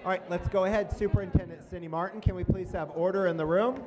All right, let's go ahead. Superintendent Cindy Martin, can we please have order in the room?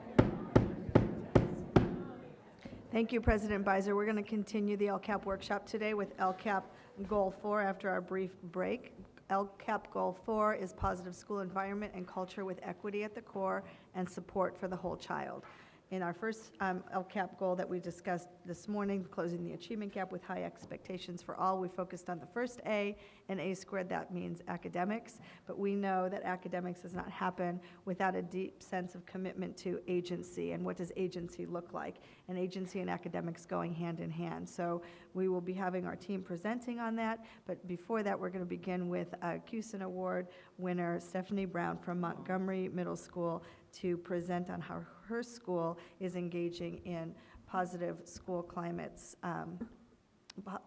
Thank you, President Beiser. We're going to continue the LCAP workshop today with LCAP Goal 4 after our brief break. LCAP Goal 4 is positive school environment and culture with equity at the core and support for the whole child. In our first LCAP goal that we discussed this morning, closing the achievement gap with high expectations for all, we focused on the first A, and A squared, that means academics. But we know that academics does not happen without a deep sense of commitment to agency. And what does agency look like? And agency and academics going hand in hand. So we will be having our team presenting on that. But before that, we're going to begin with a CUSIN Award winner, Stephanie Brown from Montgomery Middle School, to present on how her school is engaging in positive school climates,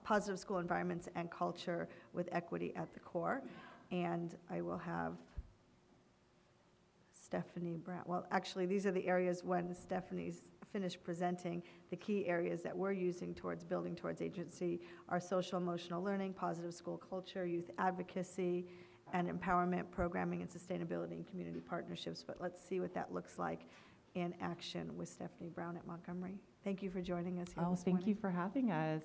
positive school environments and culture with equity at the core. And I will have Stephanie Brown. Well, actually, these are the areas when Stephanie's finished presenting. The key areas that we're using towards building towards agency are social emotional learning, positive school culture, youth advocacy, and empowerment, programming, and sustainability and community partnerships. But let's see what that looks like in action with Stephanie Brown at Montgomery. Thank you for joining us here this morning. Thank you for having us.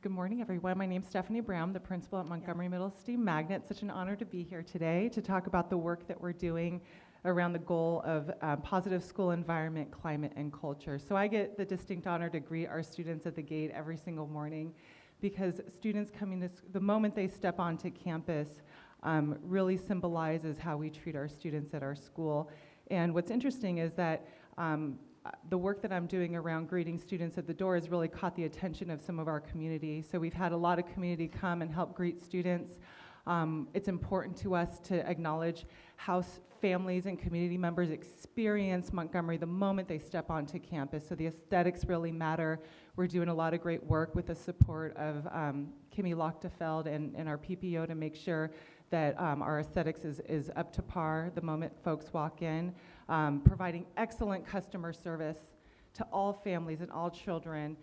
Good morning, everyone. My name is Stephanie Brown, the principal at Montgomery Middle Steam Magnet. Such an honor to be here today to talk about the work that we're doing around the goal of positive school environment, climate, and culture. So I get the distinct honor to greet our students at the gate every single morning, because students coming to the moment they step onto campus really symbolizes how we treat our students at our school. And what's interesting is that the work that I'm doing around greeting students at the door has really caught the attention of some of our community. So we've had a lot of community come and help greet students. It's important to us to acknowledge how families and community members experience Montgomery the moment they step onto campus. So the aesthetics really matter. We're doing a lot of great work with the support of Kimmy Lochtefeld and our PPO to make sure that our aesthetics is up to par the moment folks walk in, providing excellent customer service to all families and all children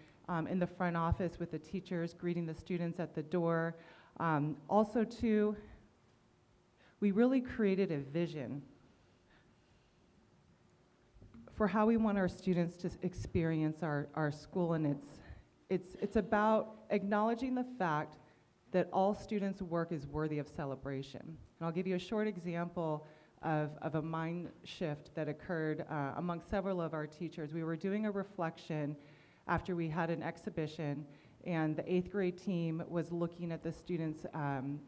in the front office with the teachers, greeting the students at the door. Also, too, we really created a vision for how we want our students to experience our school, and it's about acknowledging the fact that all students' work is worthy of celebration. And I'll give you a short example of a mind shift that occurred among several of our teachers. We were doing a reflection after we had an exhibition, and the 8th grade team was looking at the students'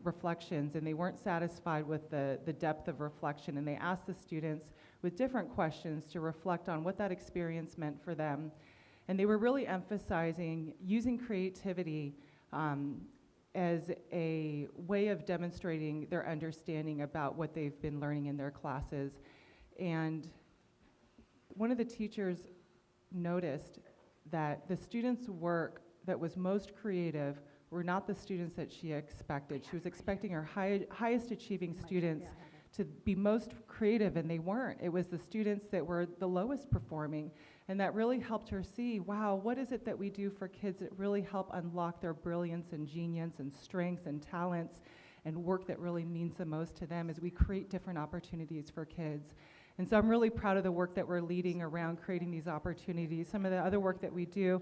reflections, and they weren't satisfied with the depth of reflection, and they asked the students with different questions to reflect on what that experience meant for them. And they were really emphasizing using creativity as a way of demonstrating their understanding about what they've been learning in their classes. And one of the teachers noticed that the students' work that was most creative were not the students that she expected. She was expecting her highest achieving students to be most creative, and they weren't. It was the students that were the lowest performing. And that really helped her see, wow, what is it that we do for kids that really help unlock their brilliance and genius and strengths and talents and work that really means the most to them as we create different opportunities for kids. And so I'm really proud of the work that we're leading around creating these opportunities. Some of the other work that we do,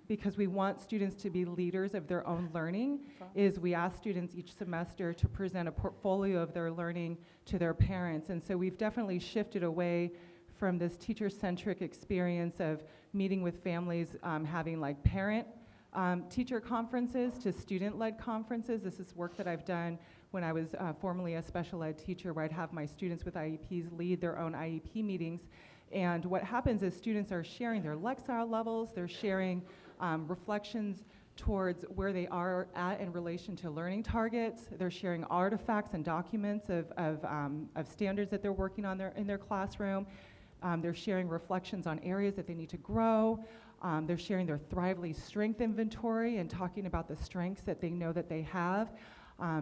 because we want students to be leaders of their own learning, is we ask students each semester to present a portfolio of their learning to their parents. And so we've definitely shifted away from this teacher-centric experience of meeting with families, having like parent teacher conferences to student-led conferences. This is work that I've done when I was formerly a special ed teacher, where I'd have my students with IEPs lead their own IEP meetings. And what happens is students are sharing their Lexile levels, they're sharing reflections towards where they are at in relation to learning targets. They're sharing artifacts and documents of standards that they're working on in their classroom. They're sharing reflections on areas that they need to grow. They're sharing their Thrively strength inventory and talking about the strengths that they know that they have,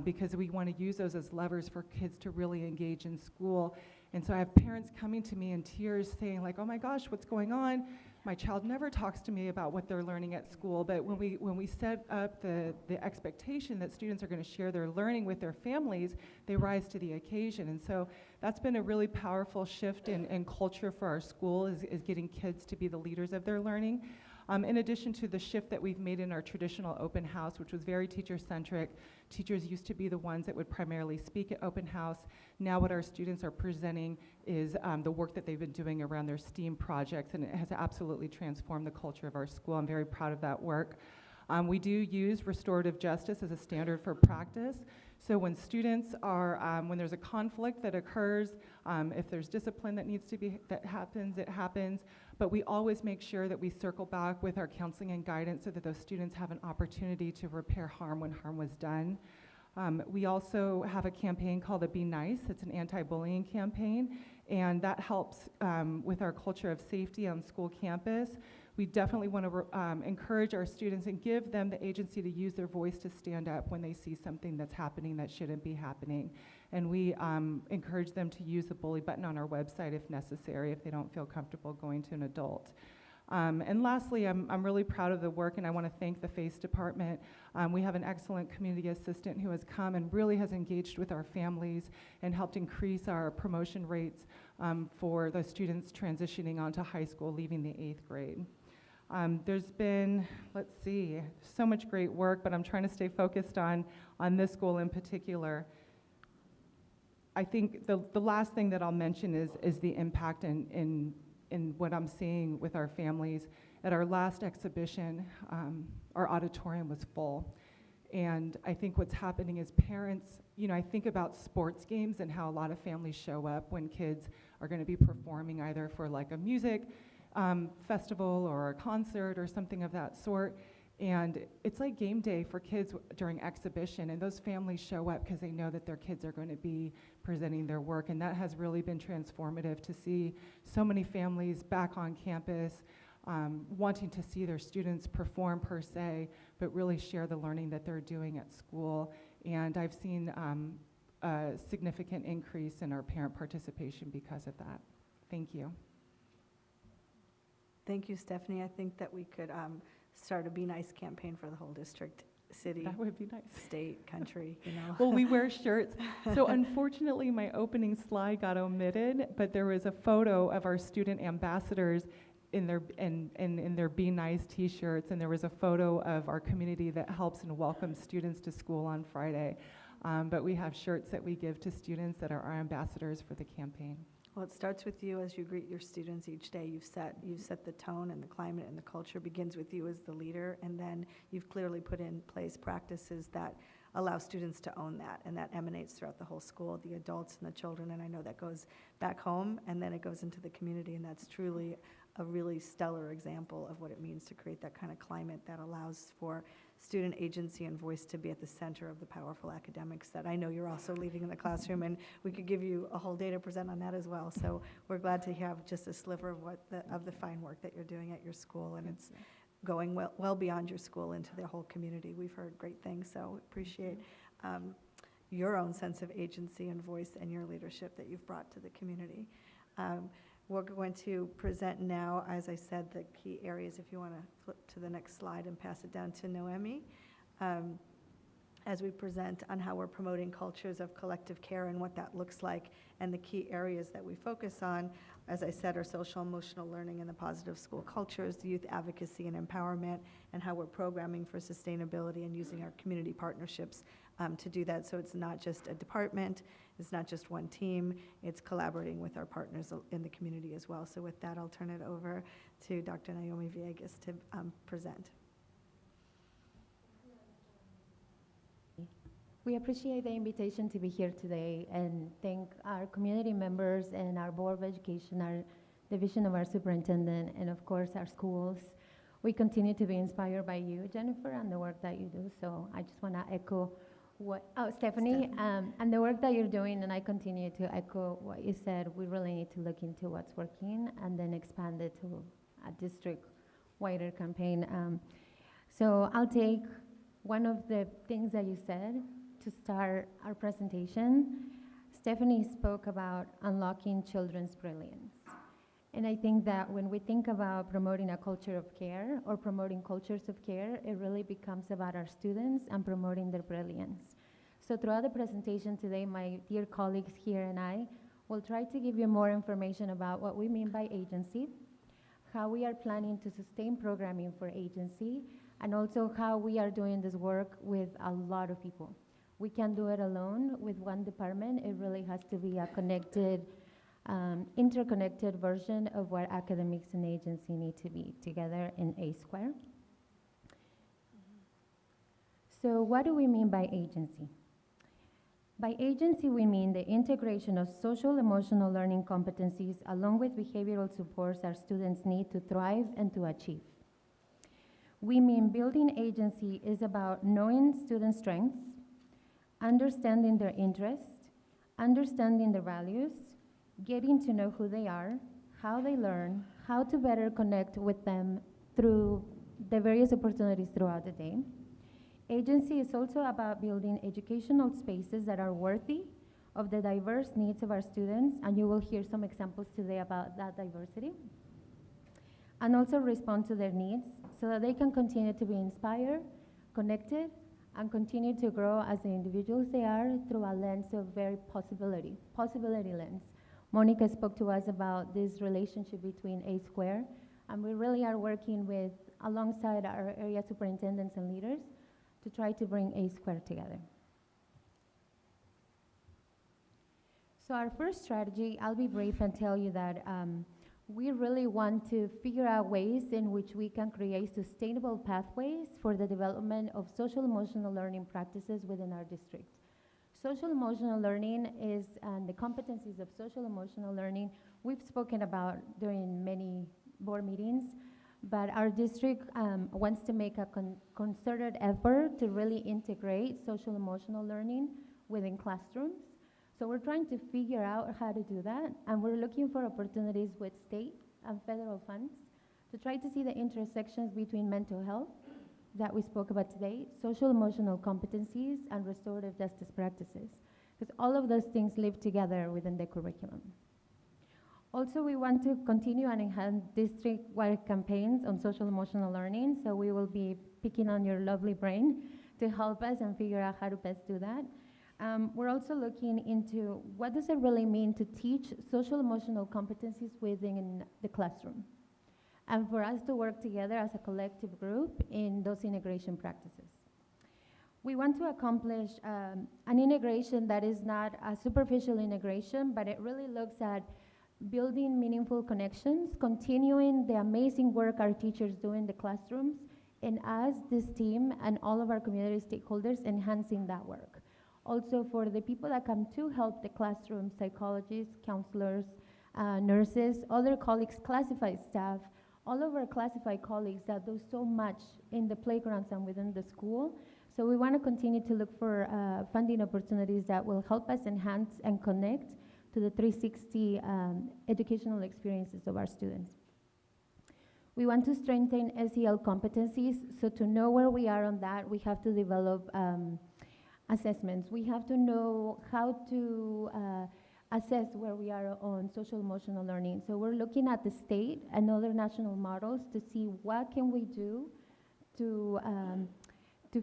because we want to use those as levers for kids to really engage in school. And so I have parents coming to me in tears saying like, oh my gosh, what's going on? my child never talks to me about what they're learning at school, but when we set up the expectation that students are going to share their learning with their families, they rise to the occasion. And so that's been a really powerful shift in culture for our school, is getting kids to be the leaders of their learning. In addition to the shift that we've made in our traditional open house, which was very teacher-centric. Teachers used to be the ones that would primarily speak at open house. Now what our students are presenting is the work that they've been doing around their STEAM projects, and it has absolutely transformed the culture of our school. I'm very proud of that work. We do use restorative justice as a standard for practice. So when students are, when there's a conflict that occurs, if there's discipline that happens, it happens. But we always make sure that we circle back with our counseling and guidance so that those students have an opportunity to repair harm when harm was done. We also have a campaign called the Be Nice. It's an anti-bullying campaign, and that helps with our culture of safety on school campus. We definitely want to encourage our students and give them the agency to use their voice to stand up when they see something that's happening that shouldn't be happening. And we encourage them to use the bully button on our website if necessary, if they don't feel comfortable going to an adult. And lastly, I'm really proud of the work, and I want to thank the FACE department. We have an excellent community assistant who has come and really has engaged with our families and helped increase our promotion rates for the students transitioning onto high school, leaving the 8th grade. There's been, let's see, so much great work, but I'm trying to stay focused on this school in particular. I think the last thing that I'll mention is the impact in what I'm seeing with our families. At our last exhibition, our auditorium was full. And I think what's happening is parents, I think about sports games and how a lot of families show up when kids are going to be performing either for like a music festival or a concert or something of that sort. And it's like game day for kids during exhibition, and those families show up because they know that their kids are going to be presenting their work, and that has really been transformative to see so many families back on campus wanting to see their students perform per se, but really share the learning that they're doing at school. And I've seen a significant increase in our parent participation because of that. Thank you. Thank you, Stephanie. I think that we could start a Be Nice campaign for the whole district, city. That would be nice. State, country, Well, we wear shirts. So unfortunately, my opening slide got omitted, but there was a photo of our student ambassadors in their Be Nice t-shirts, and there was a photo of our community that helps and welcomes students to school on Friday. But we have shirts that we give to students that are our ambassadors for the campaign. Well, it starts with you as you greet your students each day. You've set the tone, and the climate and the culture begins with you as the leader, and then you've clearly put in place practices that allow students to own that, and that emanates throughout the whole school, the adults and the children, and I know that goes back home, and then it goes into the community, and that's truly a really stellar example of what it means to create that kind of climate that allows for student agency and voice to be at the center of the powerful academics that I know you're also leading in the classroom, and we could give you a whole day to present on that as well. So we're glad to have just a sliver of the fine work that you're doing at your school, and it's going well beyond your school into the whole community. We've heard great things, so appreciate your own sense of agency and voice and your leadership that you've brought to the community. We're going to present now, as I said, the key areas. If you want to flip to the next slide and pass it down to Noemi, as we present on how we're promoting cultures of collective care and what that looks like, and the key areas that we focus on, as I said, are social emotional learning and the positive school cultures, youth advocacy and empowerment, and how we're programming for sustainability and using our community partnerships to do that. So it's not just a department, it's not just one team, it's collaborating with our partners in the community as well. So with that, I'll turn it over to Dr. Naomi Villegas to present. We appreciate the invitation to be here today and thank our community members and our Board of Education, our division of our superintendent, and of course our schools. We continue to be inspired by you, Jennifer, and the work that you do. So I just want to echo Stephanie, and the work that you're doing, and I continue to echo what you said. We really need to look into what's working and then expand it to a district-wider campaign. So I'll take one of the things that you said to start our presentation. Stephanie spoke about unlocking children's brilliance. And I think that when we think about promoting a culture of care or promoting cultures of care, it really becomes about our students and promoting their brilliance. So throughout the presentation today, my dear colleagues here and I will try to give you more information about what we mean by agency, how we are planning to sustain programming for agency, and also how we are doing this work with a lot of people. We can't do it alone with one department. It really has to be a connected, interconnected version of what academics and agency need to be together in A square. So what do we mean by agency? By agency, we mean the integration of social emotional learning competencies along with behavioral supports our students need to thrive and to achieve. We mean building agency is about knowing students' strengths, understanding their interests, understanding their values, getting to know who they are, how they learn, how to better connect with them through the various opportunities throughout the day. Agency is also about building educational spaces that are worthy of the diverse needs of our students, and you will hear some examples today about that diversity, and also respond to their needs so that they can continue to be inspired, connected, and continue to grow as the individuals they are through a lens of very possibility lens. Monica spoke to us about this relationship between A square, and we really are working with, alongside our area superintendents and leaders, to try to bring A square together. So our first strategy, I'll be brief and tell you that we really want to figure out ways in which we can create sustainable pathways for the development of social emotional learning practices within our district. Social emotional learning is, and the competencies of social emotional learning, we've spoken about during many board meetings, but our district wants to make a concerted effort to really integrate social emotional learning within classrooms. So we're trying to figure out how to do that, and we're looking for opportunities with state and federal funds to try to see the intersections between mental health that we spoke about today, social emotional competencies, and restorative justice practices, because all of those things live together within the curriculum. Also, we want to continue and enhance district-wide campaigns on social emotional learning, so we will be picking on your lovely brain to help us and figure out how to best do that. We're also looking into what does it really mean to teach social emotional competencies within the classroom, and for us to work together as a collective group in those integration practices. We want to accomplish an integration that is not a superficial integration, but it really looks at building meaningful connections, continuing the amazing work our teachers do in the classrooms, and as this team and all of our community stakeholders enhancing that work. Also for the people that come to help the classroom, psychologists, counselors, nurses, other colleagues, classified staff, all of our classified colleagues that do so much in the playgrounds and within the school. So we want to continue to look for funding opportunities that will help us enhance and connect to the 360 educational experiences of our students. We want to strengthen SEL competencies, so to know where we are on that, we have to develop assessments. We have to know how to assess where we are on social emotional learning. So we're looking at the state and other national models to see what can we do to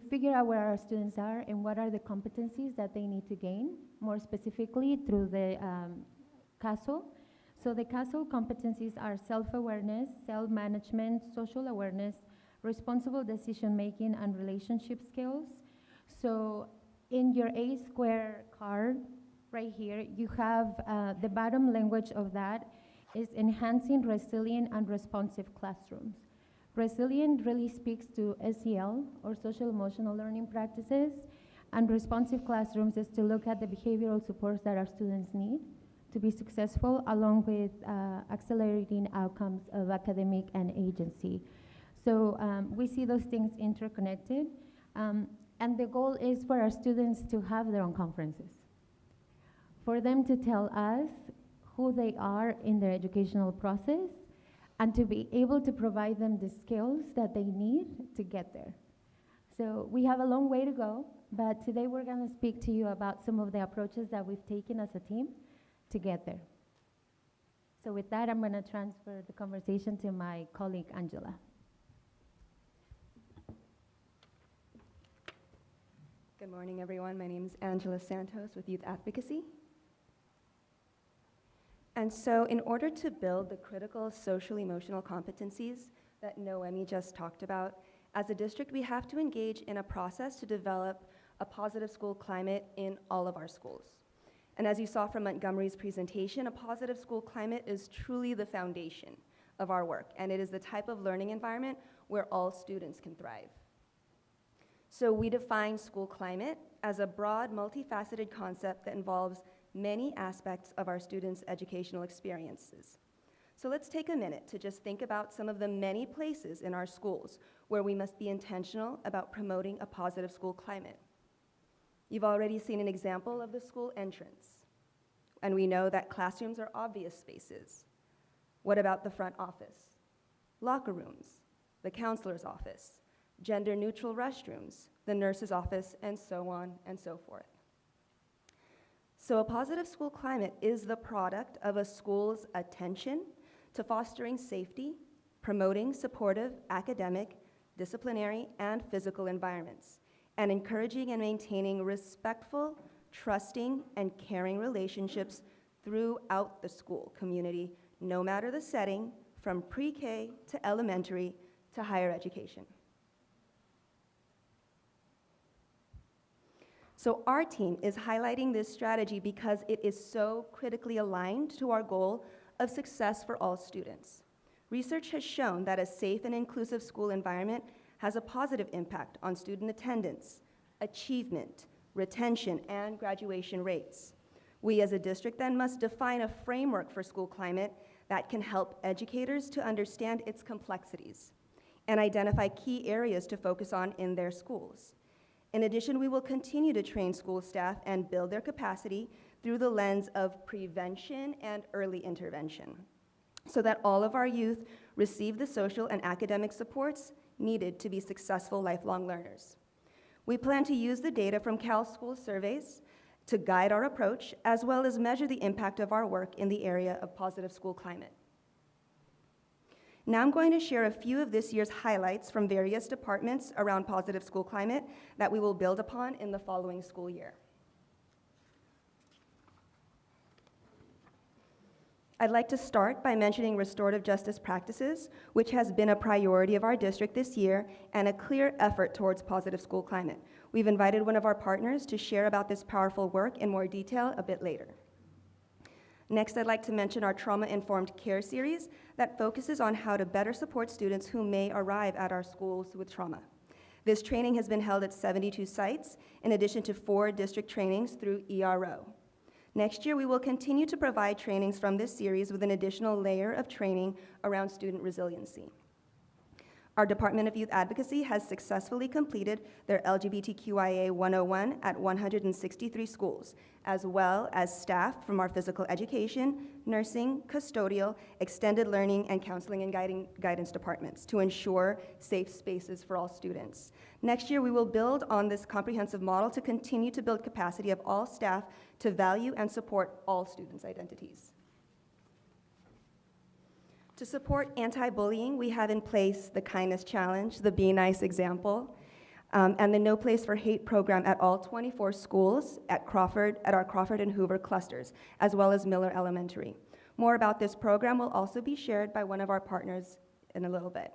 figure out where our students are and what are the competencies that they need to gain, more specifically through the CASO. So the CASO competencies are self-awareness, self-management, social awareness, responsible decision-making, and relationship skills. So in your A square card right here, you have the bottom language of that is enhancing resilient and responsive classrooms. Resilient really speaks to SEL, or social emotional learning practices, and responsive classrooms is to look at the behavioral supports that our students need to be successful, along with accelerating outcomes of academic and agency. So we see those things interconnected, and the goal is for our students to have their own conferences, for them to tell us who they are in their educational process, and to be able to provide them the skills that they need to get there. So we have a long way to go, but today we're going to speak to you about some of the approaches that we've taken as a team to get there. So with that, I'm going to transfer the conversation to my colleague, Angela. Good morning, everyone. My name is Angela Santos with Youth Advocacy. And so in order to build the critical social-emotional competencies that Noemi just talked about, as a district, we have to engage in a process to develop a positive school climate in all of our schools. And as you saw from Montgomery's presentation, a positive school climate is truly the foundation of our work, and it is the type of learning environment where all students can thrive. So we define school climate as a broad, multifaceted concept that involves many aspects of our students' educational experiences. So let's take a minute to just think about some of the many places in our schools where we must be intentional about promoting a positive school climate. You've already seen an example of the school entrance, and we know that classrooms are obvious spaces. What about the front office? Locker rooms, the counselor's office, gender-neutral restrooms, the nurse's office, and so on and so forth. So a positive school climate is the product of a school's attention to fostering safety, promoting supportive academic, disciplinary, and physical environments, and encouraging and maintaining respectful, trusting, and caring relationships throughout the school community, no matter the setting, from pre-K to elementary to higher education. So our team is highlighting this strategy because it is so critically aligned to our goal of success for all students. Research has shown that a safe and inclusive school environment has a positive impact on student attendance, achievement, retention, and graduation rates. We as a district then must define a framework for school climate that can help educators to understand its complexities and identify key areas to focus on in their schools. In addition, we will continue to train school staff and build their capacity through the lens of prevention and early intervention, so that all of our youth receive the social and academic supports needed to be successful lifelong learners. We plan to use the data from Cal School surveys to guide our approach, as well as measure the impact of our work in the area of positive school climate. Now I'm going to share a few of this year's highlights from various departments around positive school climate that we will build upon in the following school year. I'd like to start by mentioning restorative justice practices, which has been a priority of our district this year and a clear effort towards positive school climate. We've invited one of our partners to share about this powerful work in more detail a bit later. Next, I'd like to mention our trauma-informed care series that focuses on how to better support students who may arrive at our schools with trauma. This training has been held at 72 sites, in addition to 4 district trainings through ERO. Next year, we will continue to provide trainings from this series with an additional layer of training around student resiliency. Our Department of Youth Advocacy has successfully completed their LGBTQIA 101 at 163 schools, as well as staff from our physical education, nursing, custodial, extended learning, and counseling and guidance departments to ensure safe spaces for all students. Next year, we will build on this comprehensive model to continue to build capacity of all staff to value and support all students' identities. To support anti-bullying, we have in place the Kindness Challenge, the Be Nice example, and the No Place for Hate program at all 24 schools at our Crawford and Hoover clusters, as well as Miller Elementary. More about this program will also be shared by one of our partners in a little bit.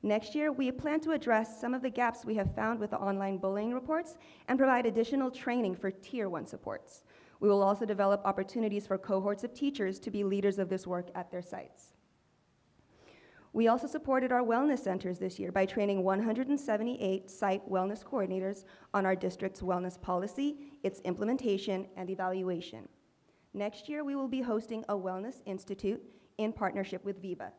Next year, we plan to address some of the gaps we have found with the online bullying reports and provide additional training for Tier 1 supports. We will also develop opportunities for cohorts of teachers to be leaders of this work at their sites. We also supported our wellness centers this year by training 178 site wellness coordinators on our district's wellness policy, its implementation, and evaluation. Next year, we will be hosting a Wellness Institute in partnership with VIVA.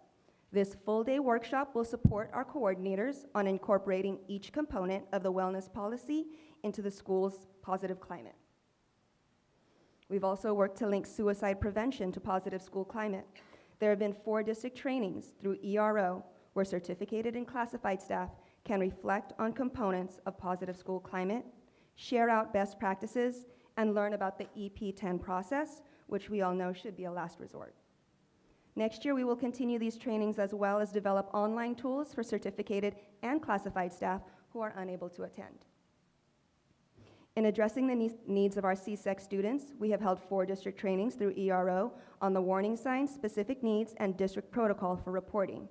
This full-day workshop will support our coordinators on incorporating each component of the wellness policy into the school's positive climate. We've also worked to link suicide prevention to positive school climate. There have been 4 district trainings through ERO where certificated and classified staff can reflect on components of positive school climate, share out best practices, and learn about the EP10 process, which we all know should be a last resort. Next year, we will continue these trainings as well as develop online tools for certificated and classified staff who are unable to attend. In addressing the needs of our CSEC students, we have held 4 district trainings through ERO on the warning signs, specific needs, and district protocol for reporting.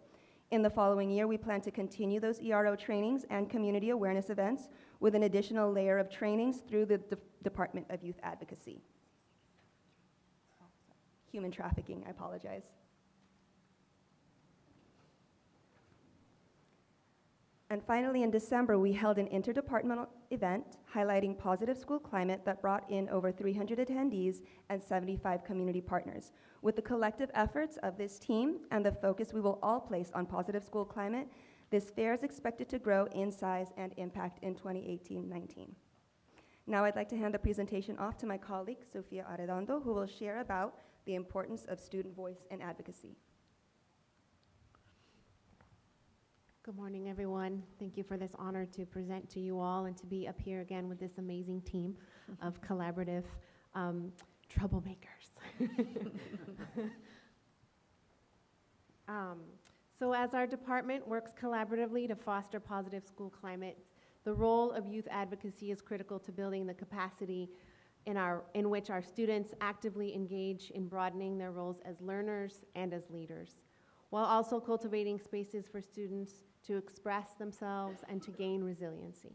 In the following year, we plan to continue those ERO trainings and community awareness events with an additional layer of trainings through the Department of Youth Advocacy. Human trafficking, I apologize. And finally, in December, we held an interdepartmental event highlighting positive school climate that brought in over 300 attendees and 75 community partners. With the collective efforts of this team and the focus we will all place on positive school climate, this fair is expected to grow in size and impact in 2018-19. Now I'd like to hand the presentation off to my colleague, Sofia Arredondo, who will share about the importance of student voice and advocacy. Good morning, everyone. Thank you for this honor to present to you all and to be up here again with this amazing team of collaborative troublemakers. So as our department works collaboratively to foster positive school climate, the role of youth advocacy is critical to building the capacity in which our students actively engage in broadening their roles as learners and as leaders, while also cultivating spaces for students to express themselves and to gain resiliency.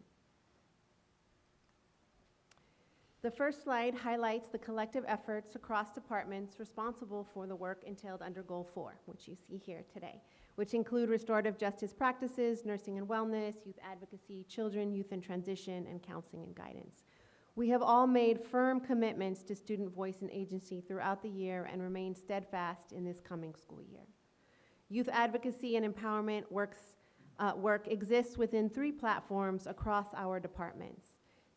The first slide highlights the collective efforts across departments responsible for the work entailed under Goal 4, which you see here today, which include restorative justice practices, nursing and wellness, youth advocacy, children, youth in transition, and counseling and guidance. We have all made firm commitments to student voice and agency throughout the year and remain steadfast in this coming school year. Youth advocacy and empowerment work exists within 3 platforms across our departments.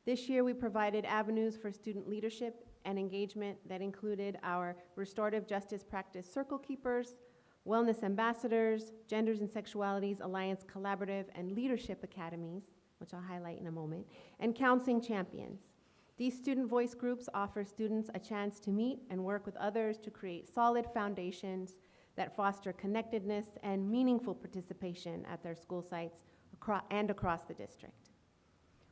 This year, we provided avenues for student leadership and engagement that included our Restorative Justice Practice Circle Keepers, Wellness Ambassadors, Genders and Sexualities Alliance Collaborative and Leadership Academies, which I'll highlight in a moment, and Counseling Champions. These student voice groups offer students a chance to meet and work with others to create solid foundations that foster connectedness and meaningful participation at their school sites across the district.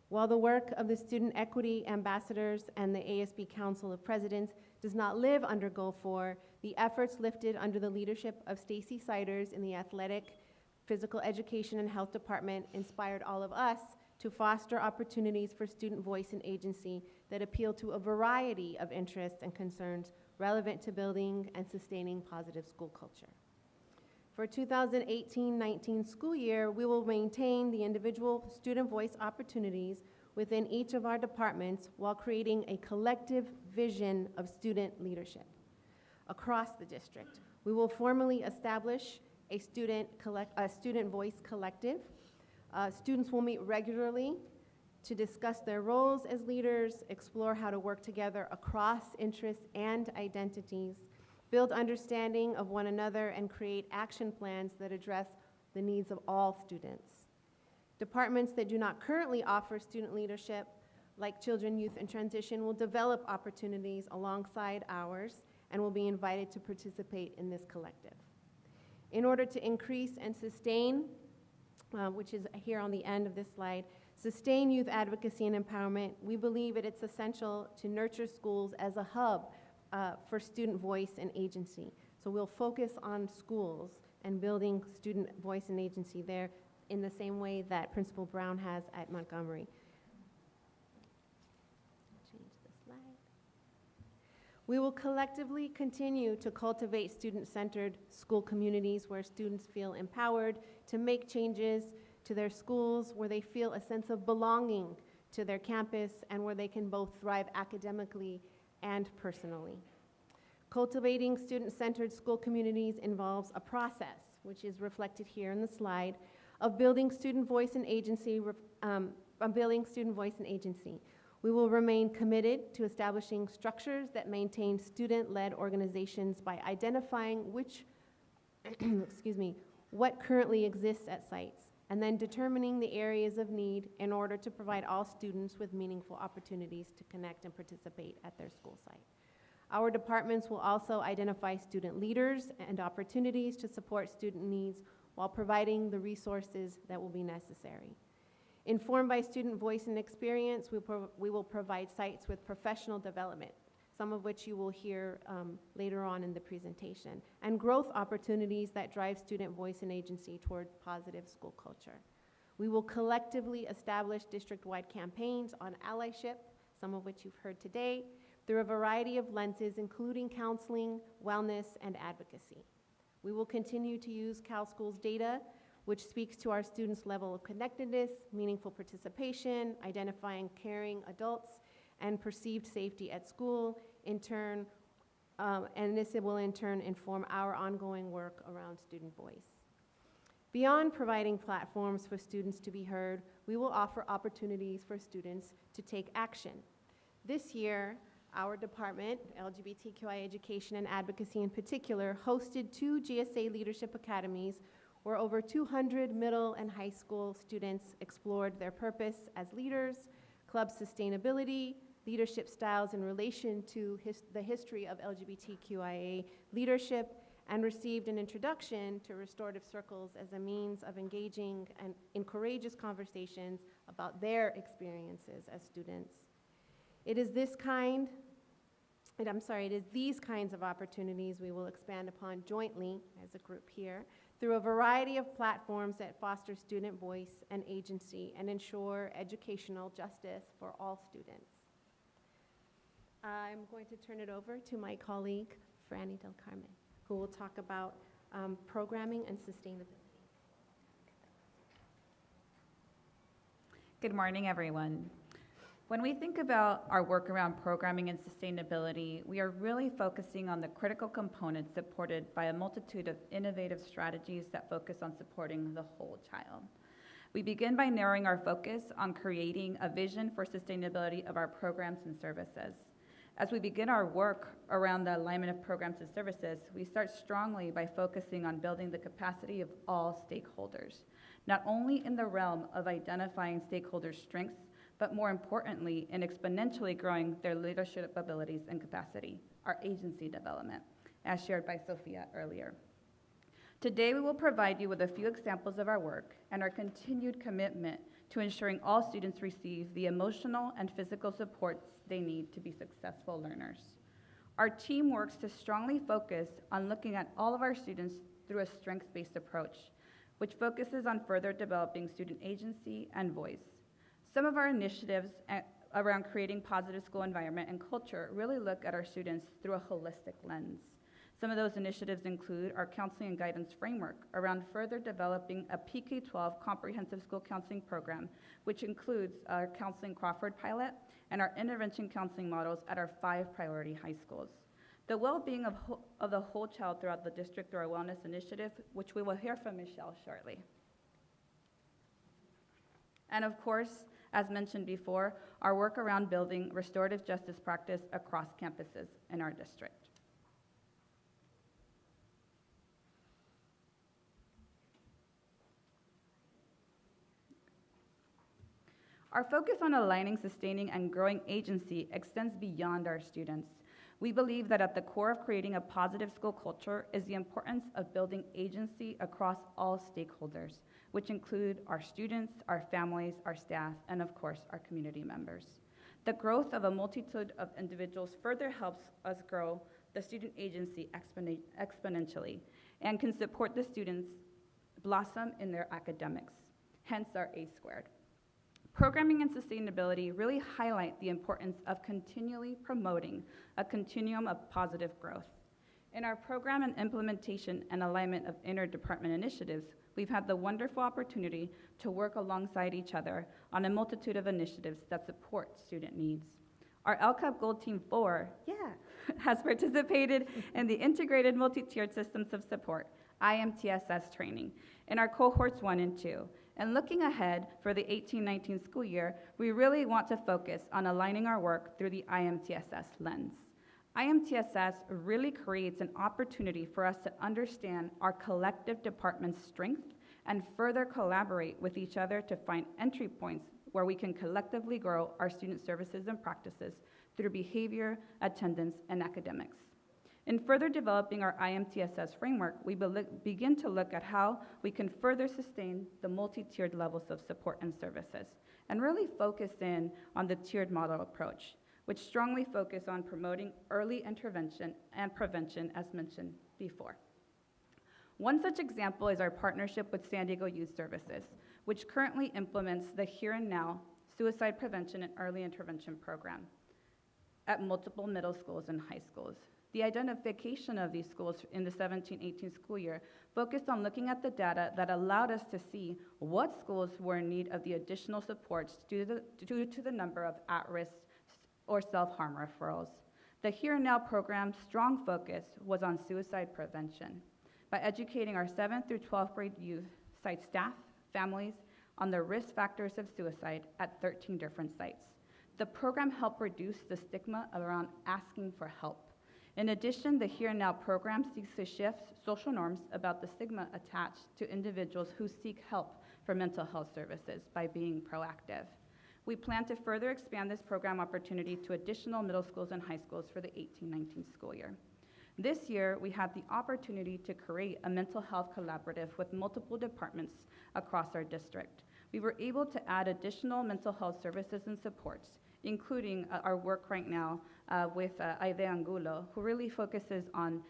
While the work of the Student Equity Ambassadors and the ASB Council of Presidents does not live under Goal 4, the efforts lifted under the leadership of Stacy Siders in the Athletic, Physical Education, and Health Department inspired all of us to foster opportunities for student voice and agency that appeal to a variety of interests and concerns relevant to building and sustaining positive school culture. For 2018-19 school year, we will maintain the individual student voice opportunities within each of our departments while creating a collective vision of student leadership. Across the district, we will formally establish a student voice collective. Students will meet regularly to discuss their roles as leaders, explore how to work together across interests and identities, build understanding of one another, and create action plans that address the needs of all students. Departments that do not currently offer student leadership, like Children, Youth, and Transition, will develop opportunities alongside ours and will be invited to participate in this collective. In order to increase and sustain, which is here on the end of this slide, sustain youth advocacy and empowerment, we believe it's essential to nurture schools as a hub for student voice and agency. So we'll focus on schools and building student voice and agency there in the same way that Principal Brown has at Montgomery. Change the slide. We will collectively continue to cultivate student-centered school communities where students feel empowered to make changes to their schools, where they feel a sense of belonging to their campus, and where they can both thrive academically and personally. Cultivating student-centered school communities involves a process, which is reflected here in the slide, of building student voice and agency. We will remain committed to establishing structures that maintain student-led organizations by identifying what currently exists at sites, and then determining the areas of need in order to provide all students with meaningful opportunities to connect and participate at their school site. Our departments will also identify student leaders and opportunities to support student needs while providing the resources that will be necessary. Informed by student voice and experience, we will provide sites with professional development, some of which you will hear later on in the presentation, and growth opportunities that drive student voice and agency toward positive school culture. We will collectively establish district-wide campaigns on allyship, some of which you've heard today, through a variety of lenses, including counseling, wellness, and advocacy. We will continue to use CalSchool's data, which speaks to our students' level of connectedness, meaningful participation, identifying caring adults, and perceived safety at school, in turn, and this will in turn inform our ongoing work around student voice. Beyond providing platforms for students to be heard, we will offer opportunities for students to take action. This year, our department, LGBTQI Education and Advocacy in particular, hosted 2 GSA Leadership Academies where over 200 middle and high school students explored their purpose as leaders, club sustainability, leadership styles in relation to the history of LGBTQIA leadership, and received an introduction to restorative circles as a means of engaging in courageous conversations about their experiences as students. It is these kinds of opportunities we will expand upon jointly as a group here through a variety of platforms that foster student voice and agency and ensure educational justice for all students. I'm going to turn it over to my colleague, Franny Del Carmen, who will talk about programming and sustainability. Good morning, everyone. When we think about our work around programming and sustainability, we are really focusing on the critical components supported by a multitude of innovative strategies that focus on supporting the whole child. We begin by narrowing our focus on creating a vision for sustainability of our programs and services. As we begin our work around the alignment of programs and services, we start strongly by focusing on building the capacity of all stakeholders, not only in the realm of identifying stakeholders' strengths, but more importantly, in exponentially growing their leadership abilities and capacity, our agency development, as shared by Sophia earlier. Today, we will provide you with a few examples of our work and our continued commitment to ensuring all students receive the emotional and physical supports they need to be successful learners. Our team works to strongly focus on looking at all of our students through a strengths-based approach, which focuses on further developing student agency and voice. Some of our initiatives around creating positive school environment and culture really look at our students through a holistic lens. Some of those initiatives include our counseling and guidance framework around further developing a PK-12 comprehensive school counseling program, which includes our counseling Crawford pilot and our intervention counseling models at our 5 priority high schools. The well-being of the whole child throughout the district through our wellness initiative, which we will hear from Michelle shortly. And of course, as mentioned before, our work around building restorative justice practice across campuses in our district. Our focus on aligning, sustaining, and growing agency extends beyond our students. We believe that at the core of creating a positive school culture is the importance of building agency across all stakeholders, which include our students, our families, our staff, and of course, our community members. The growth of a multitude of individuals further helps us grow the student agency exponentially and can support the students blossom in their academics, hence our A squared. Programming and sustainability really highlight the importance of continually promoting a continuum of positive growth. In our program and implementation and alignment of interdepartment initiatives, we've had the wonderful opportunity to work alongside each other on a multitude of initiatives that support student needs. Our LCAP Gold Team 4, has participated in the Integrated Multi-Tiered Systems of Support, IMTSS training, in our cohorts 1 and 2. And looking ahead for the 18-19 school year, we really want to focus on aligning our work through the IMTSS lens. IMTSS really creates an opportunity for us to understand our collective department's strength and further collaborate with each other to find entry points where we can collectively grow our student services and practices through behavior, attendance, and academics. In further developing our IMTSS framework, we begin to look at how we can further sustain the multi-tiered levels of support and services, and really focus in on the tiered model approach, which strongly focus on promoting early intervention and prevention, as mentioned before. One such example is our partnership with San Diego Youth Services, which currently implements the Here and Now Suicide Prevention and Early Intervention Program at multiple middle schools and high schools. The identification of these schools in the 17-18 school year focused on looking at the data that allowed us to see what schools were in need of the additional supports due to the number of at-risk or self-harm referrals. The Here and Now program's strong focus was on suicide prevention by educating our 7th through 12th grade youth site staff, families, on the risk factors of suicide at 13 different sites. The program helped reduce the stigma around asking for help. In addition, the Here and Now program seeks to shift social norms about the stigma attached to individuals who seek help for mental health services by being proactive. We plan to further expand this program opportunity to additional middle schools and high schools for the 18-19 school year. This year, we had the opportunity to create a mental health collaborative with multiple departments across our district. We were able to add additional mental health services and supports, including our work right now with Aide Angulo, who really focuses on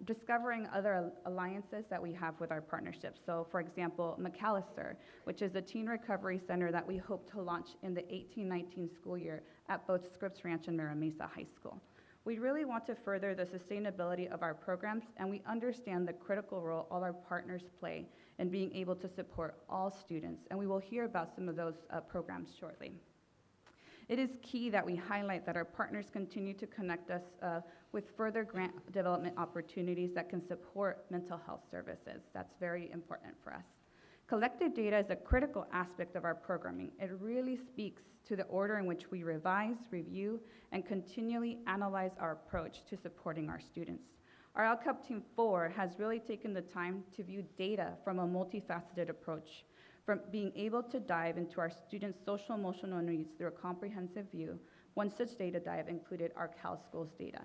discovering other alliances that we have with our partnerships. So, for example, McAllister, which is a teen recovery center that we hope to launch in the 18-19 school year at both Scripps Ranch and Mira Mesa High School. We really want to further the sustainability of our programs, and we understand the critical role all our partners play in being able to support all students, and we will hear about some of those programs shortly. It is key that we highlight that our partners continue to connect us with further grant development opportunities that can support mental health services. That's very important for us. Collective data is a critical aspect of our programming. It really speaks to the order in which we revise, review, and continually analyze our approach to supporting our students. Our LCAP Team 4 has really taken the time to view data from a multifaceted approach, from being able to dive into our students' social emotional needs through a comprehensive view. One such data dive included our Cal Schools data,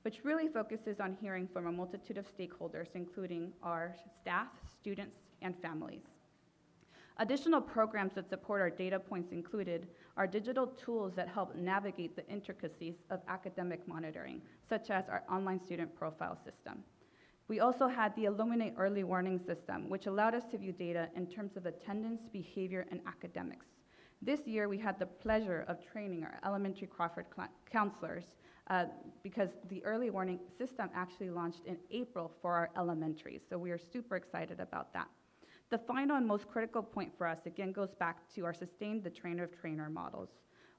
which really focuses on hearing from a multitude of stakeholders, including our staff, students, and families. Additional programs that support our data points included our digital tools that help navigate the intricacies of academic monitoring, such as our online student profile system. We also had the Illuminate Early Warning System, which allowed us to view data in terms of attendance, behavior, and academics. This year, we had the pleasure of training our elementary Crawford counselors because the early warning system actually launched in April for our elementaries, so we are super excited about that. The final and most critical point for us, again, goes back to our Sustain the Trainer of Trainer models.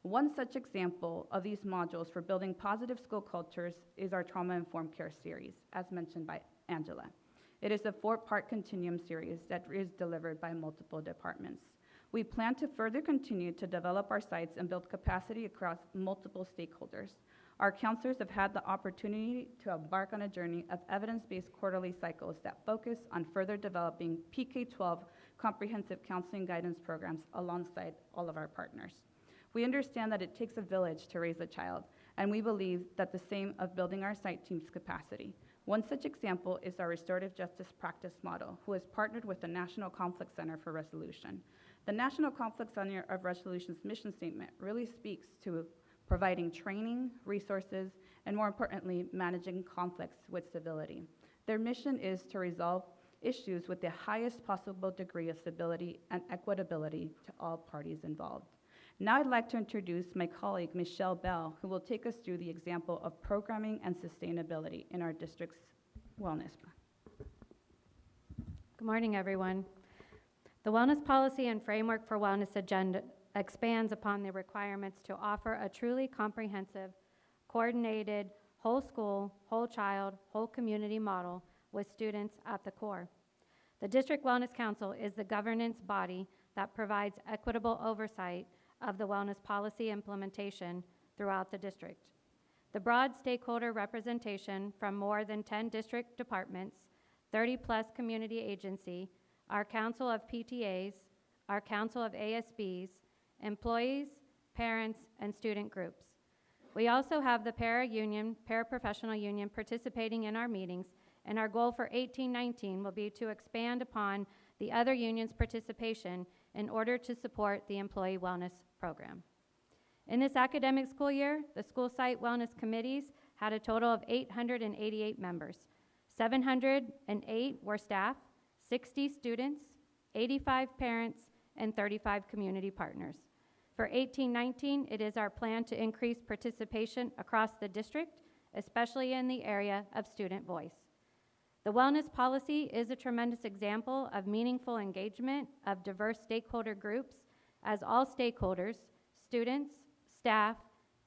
One such example of these modules for building positive school cultures is our Trauma-Informed Care series, as mentioned by Angela. It is a 4-part continuum series that is delivered by multiple departments. We plan to further continue to develop our sites and build capacity across multiple stakeholders. Our counselors have had the opportunity to embark on a journey of evidence-based quarterly cycles that focus on further developing PK-12 comprehensive counseling guidance programs alongside all of our partners. We understand that it takes a village to raise a child, and we believe that the same of building our site team's capacity. One such example is our Restorative Justice practice model, who has partnered with the National Conflict Center for Resolution. The National Conflict Center of Resolution's mission statement really speaks to providing training, resources, and more importantly, managing conflicts with civility. Their mission is to resolve issues with the highest possible degree of civility and equitability to all parties involved. Now I'd like to introduce my colleague, Michelle Bell, who will take us through the example of programming and sustainability in our district's wellness. Good morning, everyone. The Wellness Policy and Framework for Wellness Agenda expands upon the requirements to offer a truly comprehensive, coordinated, whole school, whole child, whole community model with students at the core. The District Wellness Council is the governance body that provides equitable oversight of the wellness policy implementation throughout the district. The broad stakeholder representation from more than 10 district departments, 30+ community agency, our Council of PTAs, our Council of ASBs, employees, parents, and student groups. We also have the paraprofessional union participating in our meetings, and our goal for 18-19 will be to expand upon the other unions' participation in order to support the employee wellness program. In this academic school year, the school site wellness committees had a total of 888 members. 708 were staff, 60 students, 85 parents, and 35 community partners. For 18-19, it is our plan to increase participation across the district, especially in the area of student voice. The wellness policy is a tremendous example of meaningful engagement of diverse stakeholder groups, as all stakeholders, students, staff,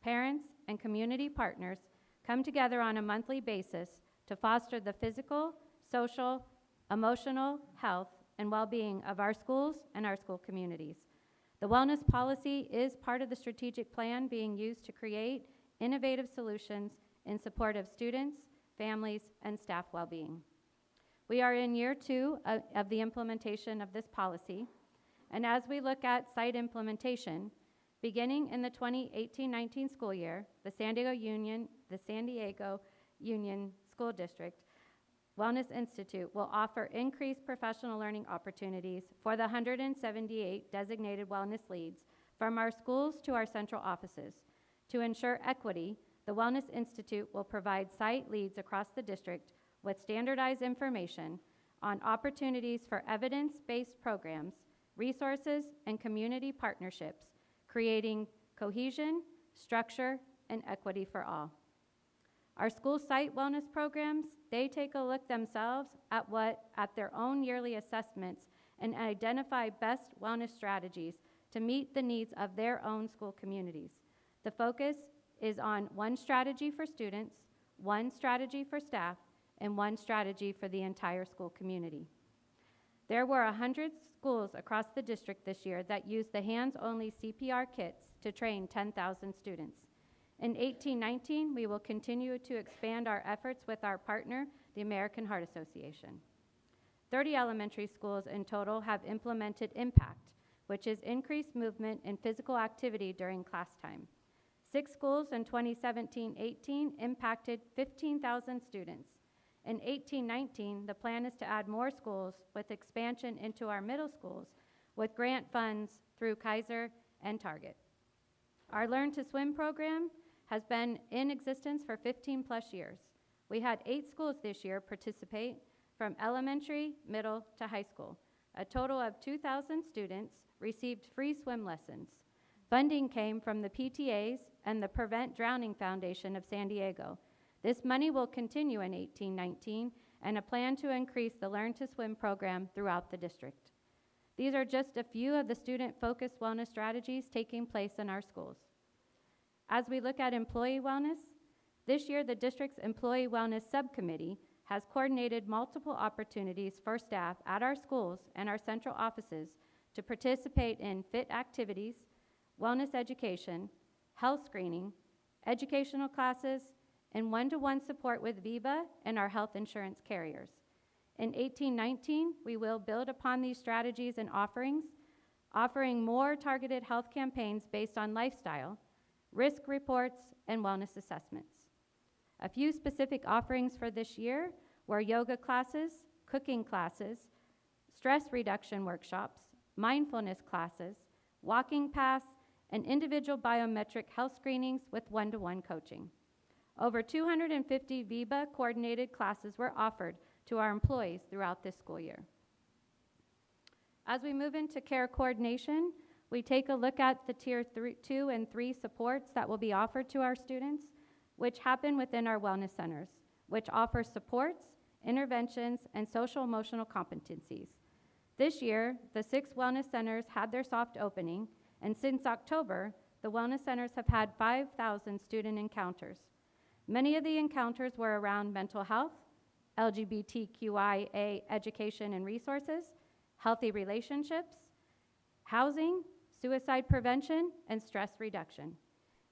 parents, and community partners come together on a monthly basis to foster the physical, social, emotional health and well-being of our schools and our school communities. The wellness policy is part of the strategic plan being used to create innovative solutions in support of students, families, and staff well-being. We are in year 2 of the implementation of this policy, and as we look at site implementation, beginning in the 2018-19 school year, the San Diego Union School District Wellness Institute will offer increased professional learning opportunities for the 178 designated wellness leads from our schools to our central offices. To ensure equity, the Wellness Institute will provide site leads across the district with standardized information on opportunities for evidence-based programs, resources, and community partnerships, creating cohesion, structure, and equity for all. Our school site wellness programs, they take a look themselves at their own yearly assessments and identify best wellness strategies to meet the needs of their own school communities. The focus is on one strategy for students, one strategy for staff, and one strategy for the entire school community. There were 100 schools across the district this year that used the hands-only CPR kits to train 10,000 students. In 18-19, we will continue to expand our efforts with our partner, the American Heart Association. 30 elementary schools in total have implemented Impact, which is increased movement and physical activity during class time. 6 schools in 2017-18 impacted 15,000 students. In 18-19, the plan is to add more schools with expansion into our middle schools with grant funds through Kaiser and Target. Our Learn to Swim program has been in existence for 15 plus years. We had 8 schools this year participate from elementary, middle to high school. A total of 2,000 students received free swim lessons. Funding came from the PTAs and the Prevent Drowning Foundation of San Diego. This money will continue in 18-19 and a plan to increase the Learn to Swim program throughout the district. These are just a few of the student-focused wellness strategies taking place in our schools. As we look at employee wellness, this year the district's Employee Wellness Subcommittee has coordinated multiple opportunities for staff at our schools and our central offices to participate in fit activities, wellness education, health screening, educational classes, and one-to-one support with VIBA and our health insurance carriers. In 18-19, we will build upon these strategies and offerings, offering more targeted health campaigns based on lifestyle, risk reports, and wellness assessments. A few specific offerings for this year were yoga classes, cooking classes, stress reduction workshops, mindfulness classes, walking paths, and individual biometric health screenings with one-to-one coaching. Over 250 VIBA coordinated classes were offered to our employees throughout this school year. As we move into care coordination, we take a look at the tier 2 and 3 supports that will be offered to our students, which happen within our wellness centers, which offer supports, interventions, and social emotional competencies. This year, the 6 wellness centers had their soft opening, and since October, the wellness centers have had 5,000 student encounters. Many of the encounters were around mental health, LGBTQIA education and resources, healthy relationships, housing, suicide prevention, and stress reduction.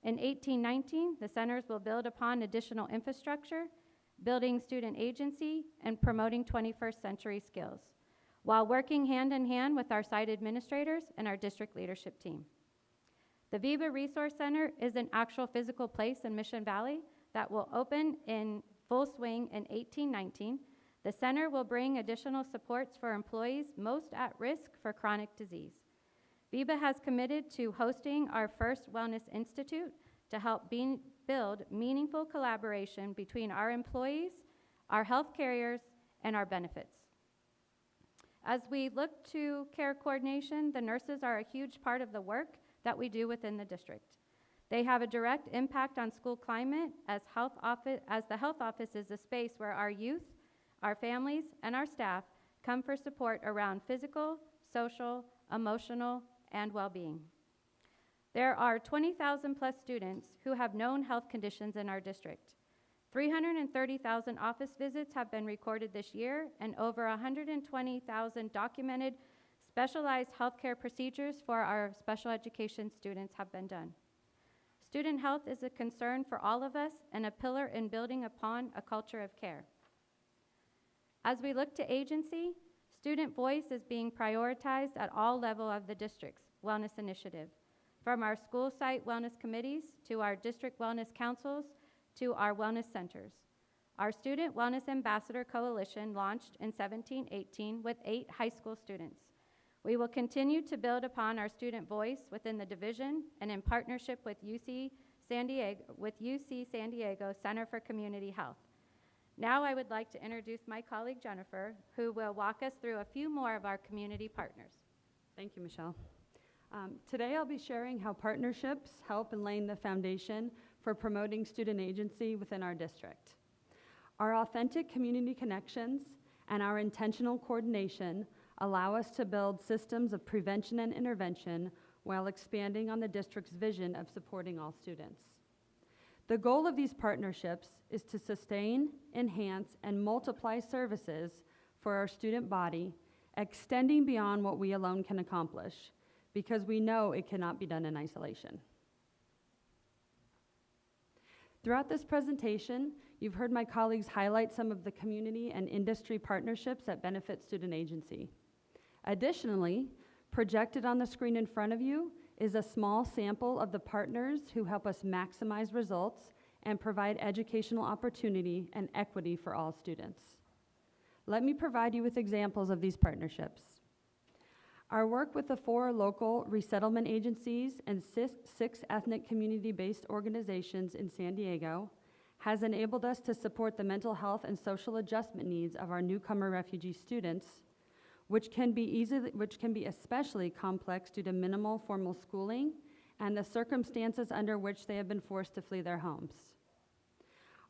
In 18-19, the centers will build upon additional infrastructure, building student agency, and promoting 21st century skills, while working hand in hand with our site administrators and our district leadership team. The VIBA Resource Center is an actual physical place in Mission Valley that will open in full swing in 1819. The center will bring additional supports for employees most at risk for chronic disease. VIBA has committed to hosting our first Wellness Institute to help build meaningful collaboration between our employees, our health carriers, and our benefits. As we look to care coordination, the nurses are a huge part of the work that we do within the district. They have a direct impact on school climate as the health office is a space where our youth, our families, and our staff come for support around physical, social, emotional, and well-being. There are 20,000 plus students who have known health conditions in our district. 330,000 office visits have been recorded this year, and over 120,000 documented specialized healthcare procedures for our special education students have been done. Student health is a concern for all of us and a pillar in building upon a culture of care. As we look to agency, student voice is being prioritized at all levels of the district's wellness initiative, from our school site wellness committees to our district wellness councils to our wellness centers. Our Student Wellness Ambassador Coalition launched in 17-18 with 8 high school students. We will continue to build upon our student voice within the division and in partnership with UC San Diego Center for Community Health. Now I would like to introduce my colleague Jennifer, who will walk us through a few more of our community partners. Thank you, Michelle. Today I'll be sharing how partnerships help in laying the foundation for promoting student agency within our district. Our authentic community connections and our intentional coordination allow us to build systems of prevention and intervention while expanding on the district's vision of supporting all students. The goal of these partnerships is to sustain, enhance, and multiply services for our student body, extending beyond what we alone can accomplish, because we know it cannot be done in isolation. Throughout this presentation, you've heard my colleagues highlight some of the community and industry partnerships that benefit student agency. Additionally, projected on the screen in front of you is a small sample of the partners who help us maximize results and provide educational opportunity and equity for all students. Let me provide you with examples of these partnerships. Our work with the 4 local resettlement agencies and 6 ethnic community-based organizations in San Diego has enabled us to support the mental health and social adjustment needs of our newcomer refugee students, which can be especially complex due to minimal formal schooling and the circumstances under which they have been forced to flee their homes.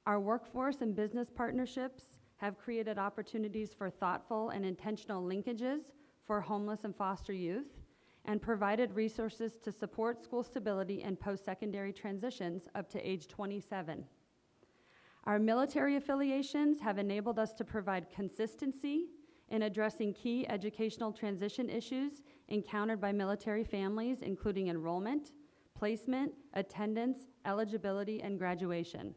Our workforce and business partnerships have created opportunities for thoughtful and intentional linkages for homeless and foster youth, and provided resources to support school stability and post-secondary transitions up to age 27. Our military affiliations have enabled us to provide consistency in addressing key educational transition issues encountered by military families, including enrollment, placement, attendance, eligibility, and graduation.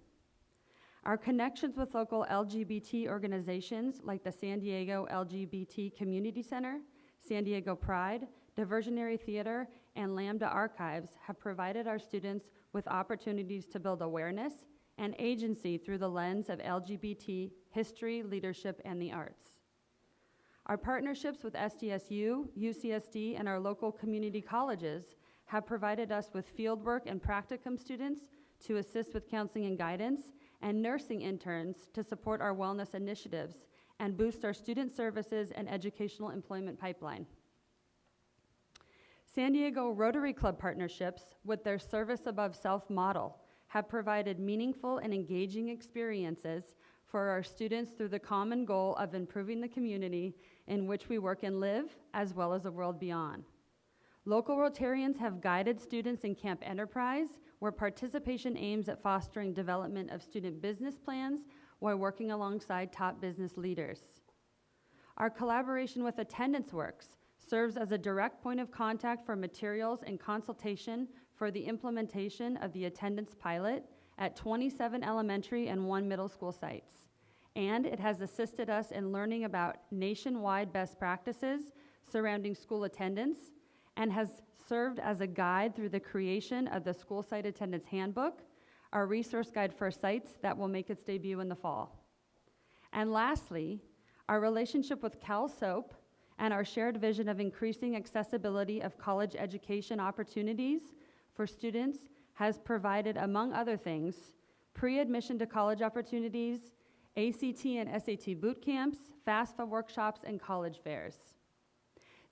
Our connections with local LGBT organizations like the San Diego LGBT Community Center, San Diego Pride, Diversionary Theater, and Lambda Archives have provided our students with opportunities to build awareness and agency through the lens of LGBT history, leadership, and the arts. Our partnerships with SDSU, UCSD, and our local community colleges have provided us with fieldwork and practicum students to assist with counseling and guidance, and nursing interns to support our wellness initiatives and boost our student services and educational employment pipeline. San Diego Rotary Club partnerships with their Service Above Self model have provided meaningful and engaging experiences for our students through the common goal of improving the community in which we work and live, as well as the world beyond. Local Rotarians have guided students in Camp Enterprise, where participation aims at fostering development of student business plans while working alongside top business leaders. Our collaboration with Attendance Works serves as a direct point of contact for materials and consultation for the implementation of the attendance pilot at 27 elementary and 1 middle school sites. And it has assisted us in learning about nationwide best practices surrounding school attendance and has served as a guide through the creation of the School Site Attendance Handbook, our resource guide for sites that will make its debut in the fall. And lastly, our relationship with Cal SOAP and our shared vision of increasing accessibility of college education opportunities for students has provided, among other things, pre-admission to college opportunities, ACT and SAT boot camps, FAFSA workshops, and college fairs.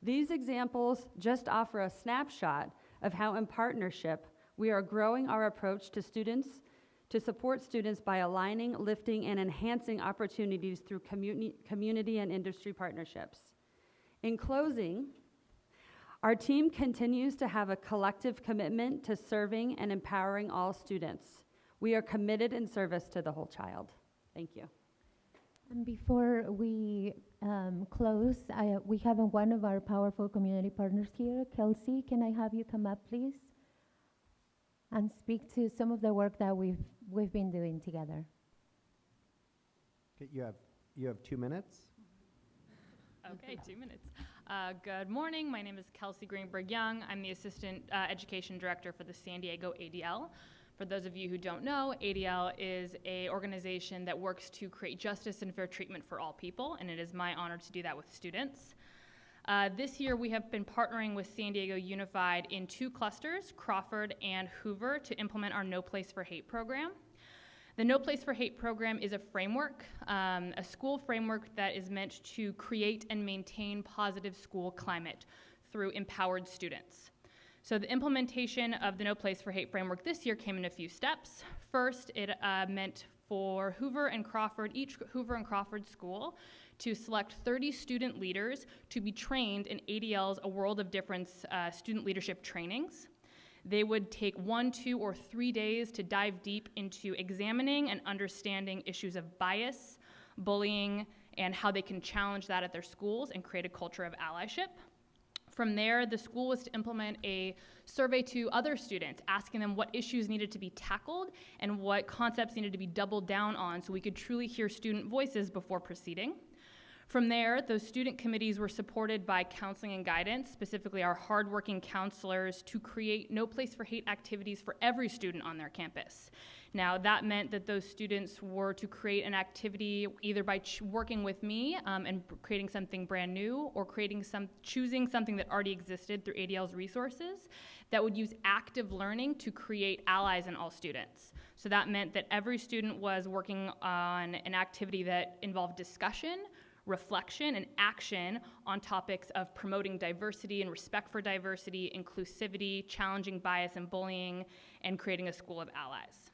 These examples just offer a snapshot of how in partnership we are growing our approach to students to support students by aligning, lifting, and enhancing opportunities through community and industry partnerships. In closing, our team continues to have a collective commitment to serving and empowering all students. We are committed in service to the whole child. Thank you. And before we close, we have one of our powerful community partners here. Kelsie, can I have you come up, please, and speak to some of the work that we've been doing together? Okay, you have 2 minutes. Okay, 2 minutes. Good morning. My name is Kelsie Greenberg-Young. I'm the Assistant Education Director for the San Diego ADL. For those of you who don't know, ADL is an organization that works to create justice and fair treatment for all people, and it is my honor to do that with students. This year, we have been partnering with San Diego Unified in 2 clusters, Crawford and Hoover, to implement our No Place for Hate program. The No Place for Hate program is a framework, a school framework that is meant to create and maintain positive school climate through empowered students. So the implementation of the No Place for Hate framework this year came in a few steps. First, it meant for Hoover and Crawford, each Hoover and Crawford school, to select 30 student leaders to be trained in ADL's A World of Difference student leadership trainings. They would take 1, 2, or 3 days to dive deep into examining and understanding issues of bias, bullying, and how they can challenge that at their schools and create a culture of allyship. From there, the school was to implement a survey to other students, asking them what issues needed to be tackled and what concepts needed to be doubled down on so we could truly hear student voices before proceeding. From there, those student committees were supported by counseling and guidance, specifically our hardworking counselors, to create No Place for Hate activities for every student on their campus. Now, that meant that those students were to create an activity either by working with me and creating something brand new, or choosing something that already existed through ADL's resources that would use active learning to create allies in all students. So that meant that every student was working on an activity that involved discussion, reflection, and action on topics of promoting diversity and respect for diversity, inclusivity, challenging bias and bullying, and creating a school of allies.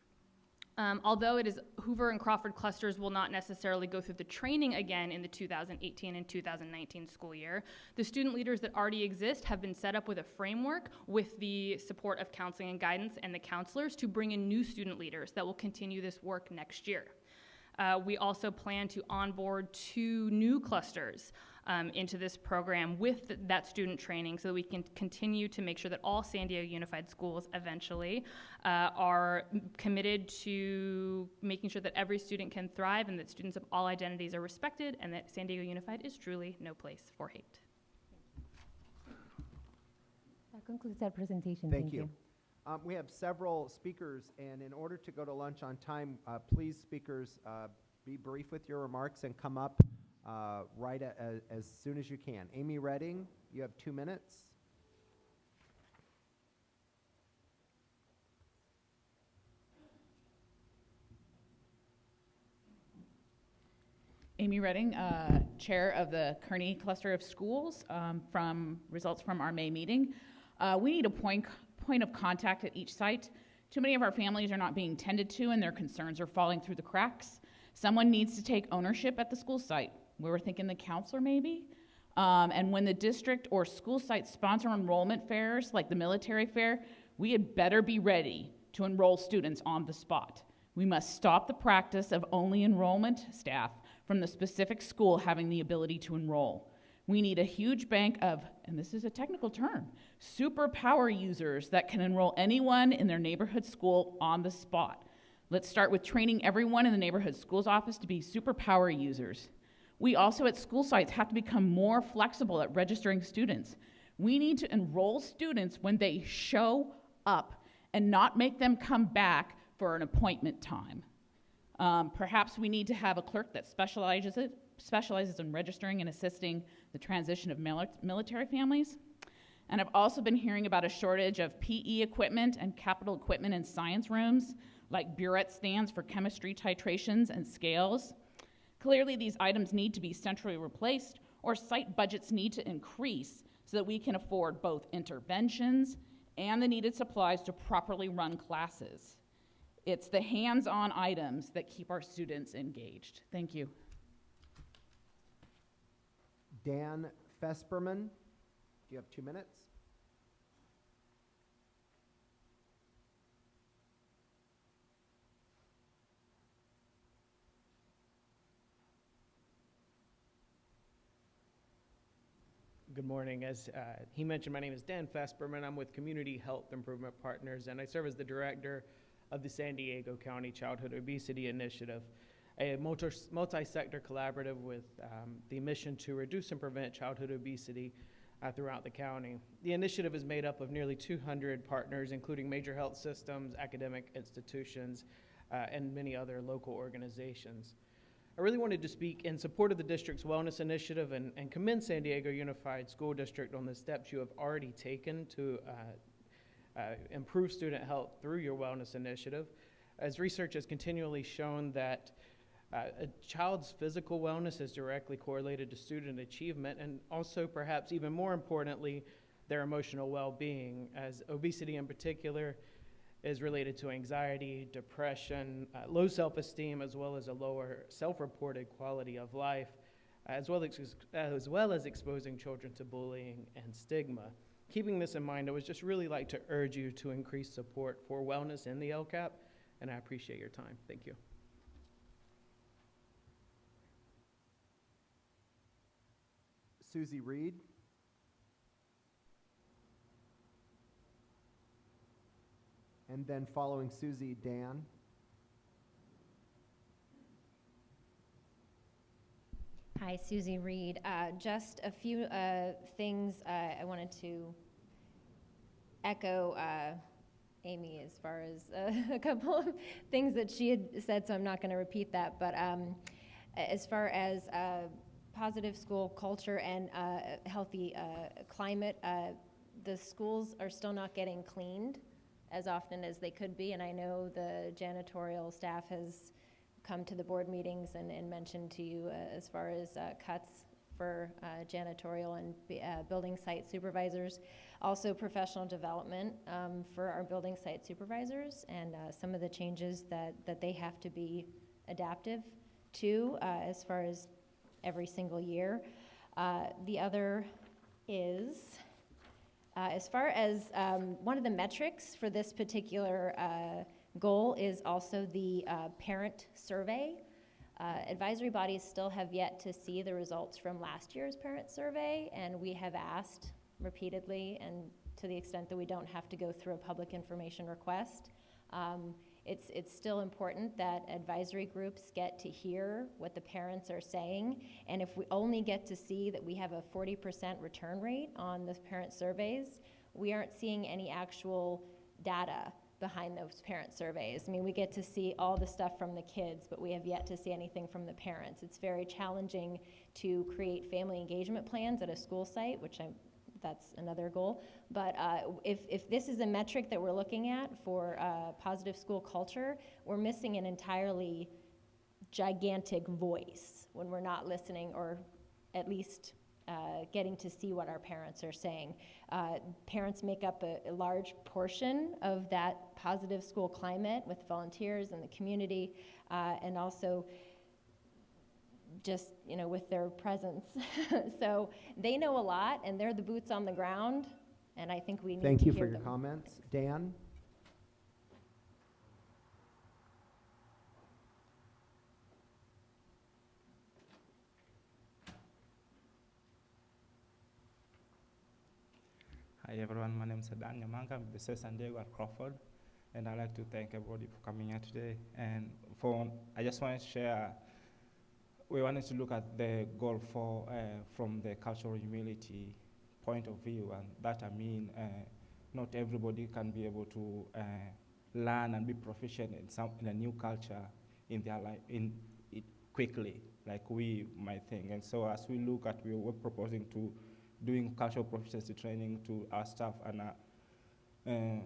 Although it is Hoover and Crawford clusters will not necessarily go through the training again in the 2018 and 2019 school year, the student leaders that already exist have been set up with a framework with the support of counseling and guidance and the counselors to bring in new student leaders that will continue this work next year. We also plan to onboard 2 new clusters into this program with that student training so that we can continue to make sure that all San Diego Unified schools eventually are committed to making sure that every student can thrive and that students of all identities are respected and that San Diego Unified is truly no place for hate. That concludes our presentation. Thank you. We have several speakers, and in order to go to lunch on time, please, speakers, be brief with your remarks and come up as soon as you can. Amy Redding, you have 2 minutes. Amy Redding, chair of the Kearney Cluster of Schools, from results from our May meeting. We need a point of contact at each site. Too many of our families are not being tended to and their concerns are falling through the cracks. Someone needs to take ownership at the school site. We were thinking the counselor maybe. And when the district or school site sponsor enrollment fairs like the military fair, we had better be ready to enroll students on the spot. We must stop the practice of only enrollment staff from the specific school having the ability to enroll. We need a huge bank of, and this is a technical term, superpower users that can enroll anyone in their neighborhood school on the spot. Let's start with training everyone in the neighborhood school's office to be superpower users. We also at school sites have to become more flexible at registering students. We need to enroll students when they show up and not make them come back for an appointment time. Perhaps we need to have a clerk that specializes in registering and assisting the transition of military families. And I've also been hearing about a shortage of PE equipment and capital equipment in science rooms, like burette stands for chemistry titrations and scales. Clearly, these items need to be centrally replaced, or site budgets need to increase so that we can afford both interventions and the needed supplies to properly run classes. It's the hands-on items that keep our students engaged. Thank you. Dan Fesperman, you have 2 minutes. Good morning. As he mentioned, my name is Dan Fesperman. I'm with Community Health Improvement Partners, and I serve as the director of the San Diego County Childhood Obesity Initiative, a multi-sector collaborative with the mission to reduce and prevent childhood obesity throughout the county. The initiative is made up of nearly 200 partners, including major health systems, academic institutions, and many other local organizations. I really wanted to speak in support of the district's wellness initiative and commend San Diego Unified School District on the steps you have already taken to improve student health through your wellness initiative, as research has continually shown that a child's physical wellness is directly correlated to student achievement, and also perhaps even more importantly, their emotional well-being, as obesity in particular is related to anxiety, depression, low self-esteem, as well as a lower self-reported quality of life, as well as exposing children to bullying and stigma. Keeping this in mind, I would just really like to urge you to increase support for wellness in the LCAP, and I appreciate your time. Thank you. Susie Reed. And then following Susie, Dan. Hi, Susie Reed. Just a few things I wanted to echo Amy as far as a couple of things that she had said, so I'm not going to repeat that. But as far as positive school culture and healthy climate, the schools are still not getting cleaned as often as they could be, and I know the janitorial staff has come to the board meetings and mentioned to you as far as cuts for janitorial and building site supervisors. Also professional development for our building site supervisors, and some of the changes that they have to be adaptive to as far as every single year. The other is as far as one of the metrics for this particular goal is also the parent survey. Advisory bodies still have yet to see the results from last year's parent survey, and we have asked repeatedly, and to the extent that we don't have to go through a public information request, it's still important that advisory groups get to hear what the parents are saying, and if we only get to see that we have a 40% return rate on the parent surveys, we aren't seeing any actual data behind those parent surveys. I mean, we get to see all the stuff from the kids, but we have yet to see anything from the parents. It's very challenging to create family engagement plans at a school site, which that's another goal. But if this is a metric that we're looking at for positive school culture, we're missing an entirely gigantic voice when we're not listening, or at least getting to see what our parents are saying. Parents make up a large portion of that positive school climate with volunteers in the community, and also just, with their presence. So they know a lot, and they're the boots on the ground, and I think we need to hear them. Thank you for your comments. Dan? Hi everyone, my name is Dan Nyamanga. I'm the San Diego at Crawford, and I'd like to thank everybody for coming here today. And I just want to share, we wanted to look at the goal from the cultural humility point of view, and that I mean not everybody can be able to learn and be proficient in a new culture in their life quickly, like we might think. And so as we look at, we're proposing to doing cultural proficiency training to our staff and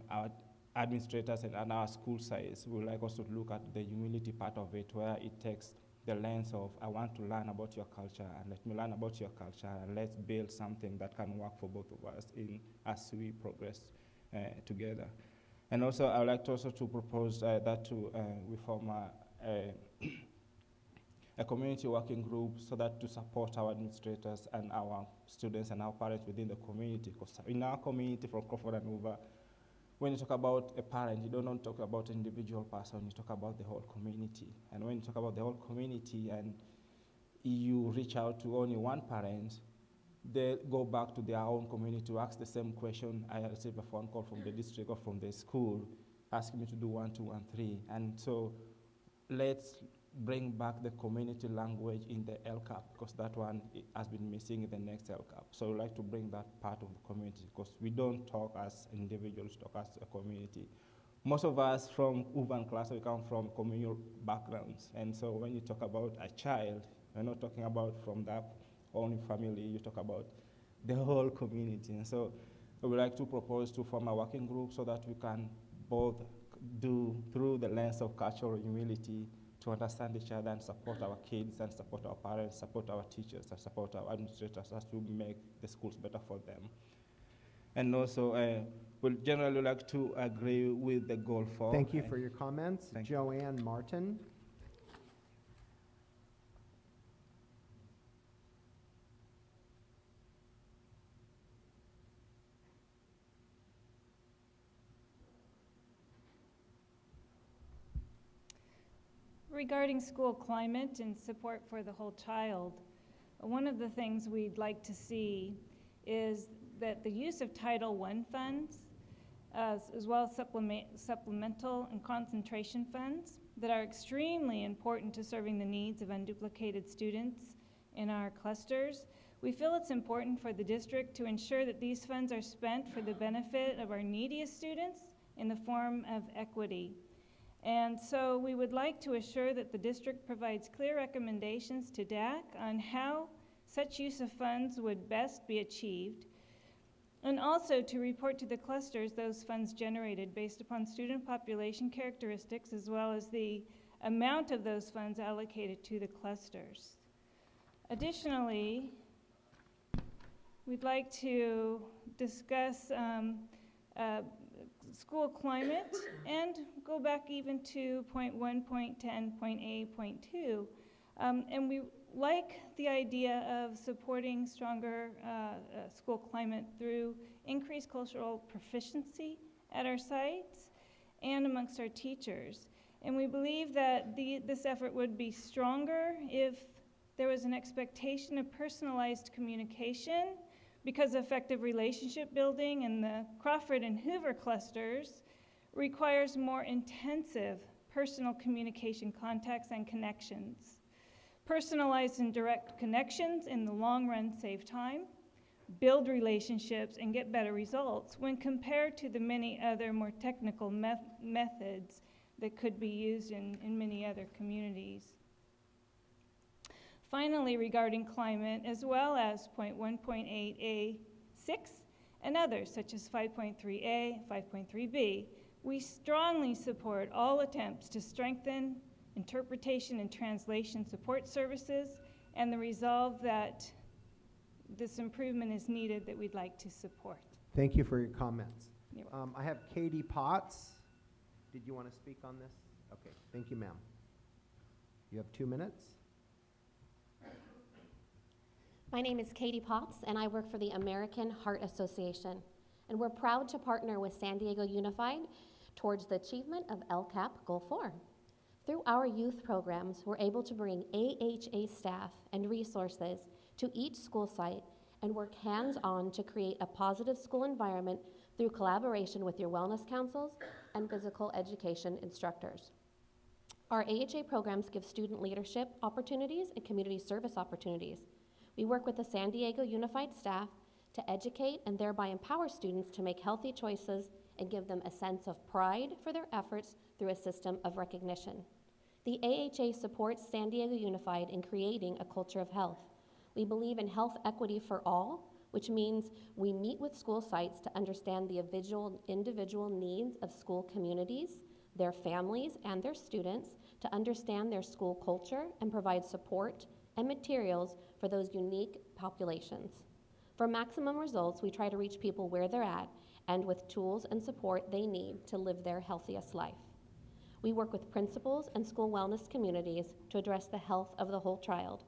our administrators and our school sites. We would like also to look at the humility part of it, where it takes the lens of, I want to learn about your culture, and let me learn about your culture, and let's build something that can work for both of us as we progress together. And also, I would like to also to propose that we form a community working group so that to support our administrators and our students and our parents within the community. Because in our community from Crawford and Hoover, when you talk about a parent, you don't talk about an individual person, you talk about the whole community. And when you talk about the whole community and you reach out to only one parent, they go back to their own community to ask the same question. I received a phone call from the district or from the school asking me to do 1, 2, and 3. And so let's bring back the community language in the LCAP, because that one has been missing in the next LCAP. So I'd like to bring that part of the community, because we don't talk as individuals, talk as a community. Most of us from urban class, we come from communal backgrounds. And so when you talk about a child, you're not talking about from that only family, you talk about the whole community. And so I would like to propose to form a working group so that we can both do through the lens of cultural humility to understand each other and support our kids and support our parents, support our teachers, and support our administrators as to make the schools better for them. And also, we'll generally like to agree with the goal 4. Thank you for your comments. Thank you. Joanne Martin. Regarding school climate and support for the whole child, one of the things we'd like to see is that the use of Title I funds, as well as supplemental and concentration funds that are extremely important to serving the needs of unduplicated students in our clusters. We feel it's important for the district to ensure that these funds are spent for the benefit of our neediest students in the form of equity. And so we would like to assure that the district provides clear recommendations to DAC on how such use of funds would best be achieved, and also to report to the clusters those funds generated based upon student population characteristics, as well as the amount of those funds allocated to the clusters. Additionally, we'd like to discuss school climate and go back even to point 1, point 10, point A, point 2. And we like the idea of supporting stronger school climate through increased cultural proficiency at our sites and amongst our teachers. And we believe that this effort would be stronger if there was an expectation of personalized communication, because effective relationship building in the Crawford and Hoover clusters requires more intensive personal communication contacts and connections. Personalized and direct connections in the long run save time, build relationships, and get better results when compared to the many other more technical methods that could be used in many other communities. Finally, regarding climate, as well as point 1.8A6 and others, such as 5.3A, 5.3B, we strongly support all attempts to strengthen interpretation and translation support services and the resolve that this improvement is needed that we'd like to support. Thank you for your comments. You're welcome. I have Katie Potts. Did you want to speak on this? Okay, thank you, ma'am. You have 2 minutes. My name is Katie Potts, and I work for the American Heart Association. And we're proud to partner with San Diego Unified towards the achievement of LCAP Goal 4. Through our youth programs, we're able to bring AHA staff and resources to each school site and work hands-on to create a positive school environment through collaboration with your wellness councils and physical education instructors. Our AHA programs give student leadership opportunities and community service opportunities. We work with the San Diego Unified staff to educate and thereby empower students to make healthy choices and give them a sense of pride for their efforts through a system of recognition. The AHA supports San Diego Unified in creating a culture of health. We believe in health equity for all, which means we meet with school sites to understand the individual needs of school communities, their families, and their students, to understand their school culture and provide support and materials for those unique populations. For maximum results, we try to reach people where they're at and with tools and support they need to live their healthiest life. We work with principals and school wellness communities to address the health of the whole child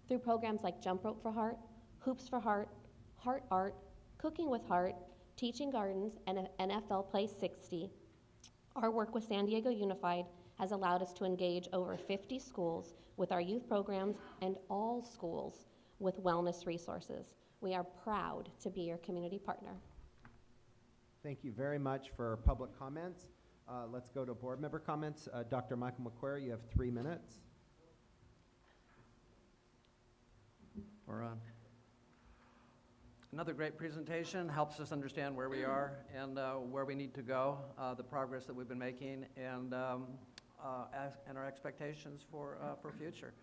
through programs like Jump Rope for Heart, Hoops for Heart, Heart Art, Cooking with Heart, Teaching Gardens, and NFL Play 60. Our work with San Diego Unified has allowed us to engage over 50 schools with our youth programs and all schools with wellness resources. We are proud to be your community partner. Thank you very much for public comments. Let's go to board member comments. Dr. Michael Mcqueary, you have 3 minutes. We're on. Another great presentation, helps us understand where we are and where we need to go, the progress that we've been making, and our expectations for future.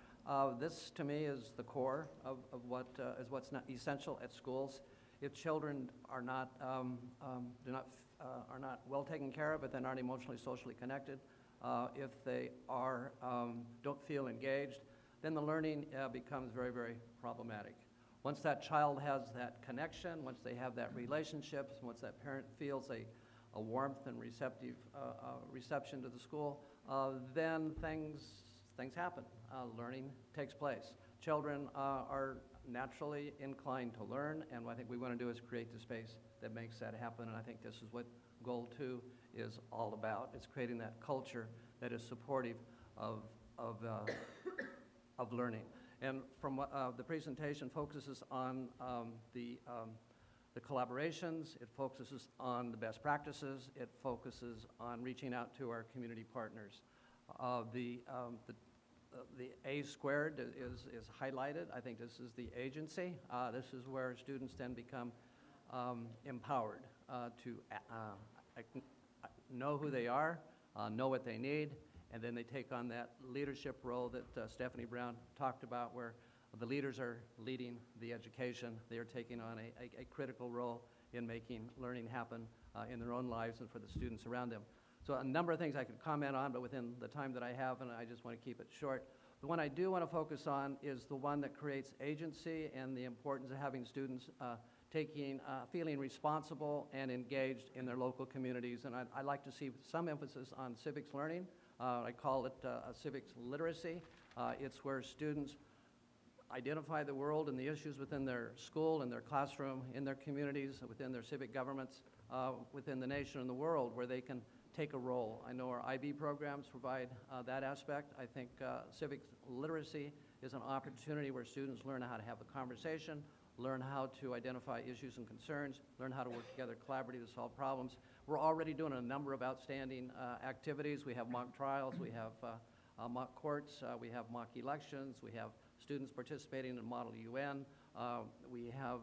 This, to me, is the core of what's not essential at schools. If children are not well taken care of, but then aren't emotionally, socially connected, if they are don't feel engaged, then the learning becomes very, very problematic. Once that child has that connection, once they have that relationship, once that parent feels a warmth and reception to the school, then things happen. Learning takes place. Children are naturally inclined to learn, and what I think we want to do is create the space that makes that happen, and I think this is what Goal 2 is all about. It's creating that culture that is supportive of learning. And from what the presentation focuses on the collaborations, it focuses on the best practices, it focuses on reaching out to our community partners. The A squared is highlighted. I think this is the agency. This is where students then become empowered to know who they are, know what they need, and then they take on that leadership role that Stephanie Brown talked about, where the leaders are leading the education. They are taking on a critical role in making learning happen in their own lives and for the students around them. So a number of things I could comment on, but within the time that I have, and I just want to keep it short. The one I do want to focus on is the one that creates agency and the importance of having students feeling responsible and engaged in their local communities. And I'd like to see some emphasis on civics learning. I call it civics literacy. It's where students identify the world and the issues within their school, in their classroom, in their communities, within their civic governments, within the nation and the world, where they can take a role. I know our IB programs provide that aspect. I think civics literacy is an opportunity where students learn how to have a conversation, learn how to identify issues and concerns, learn how to work together collaboratively to solve problems. We're already doing a number of outstanding activities. We have mock trials, we have mock courts, we have mock elections, we have students participating in Model UN, we have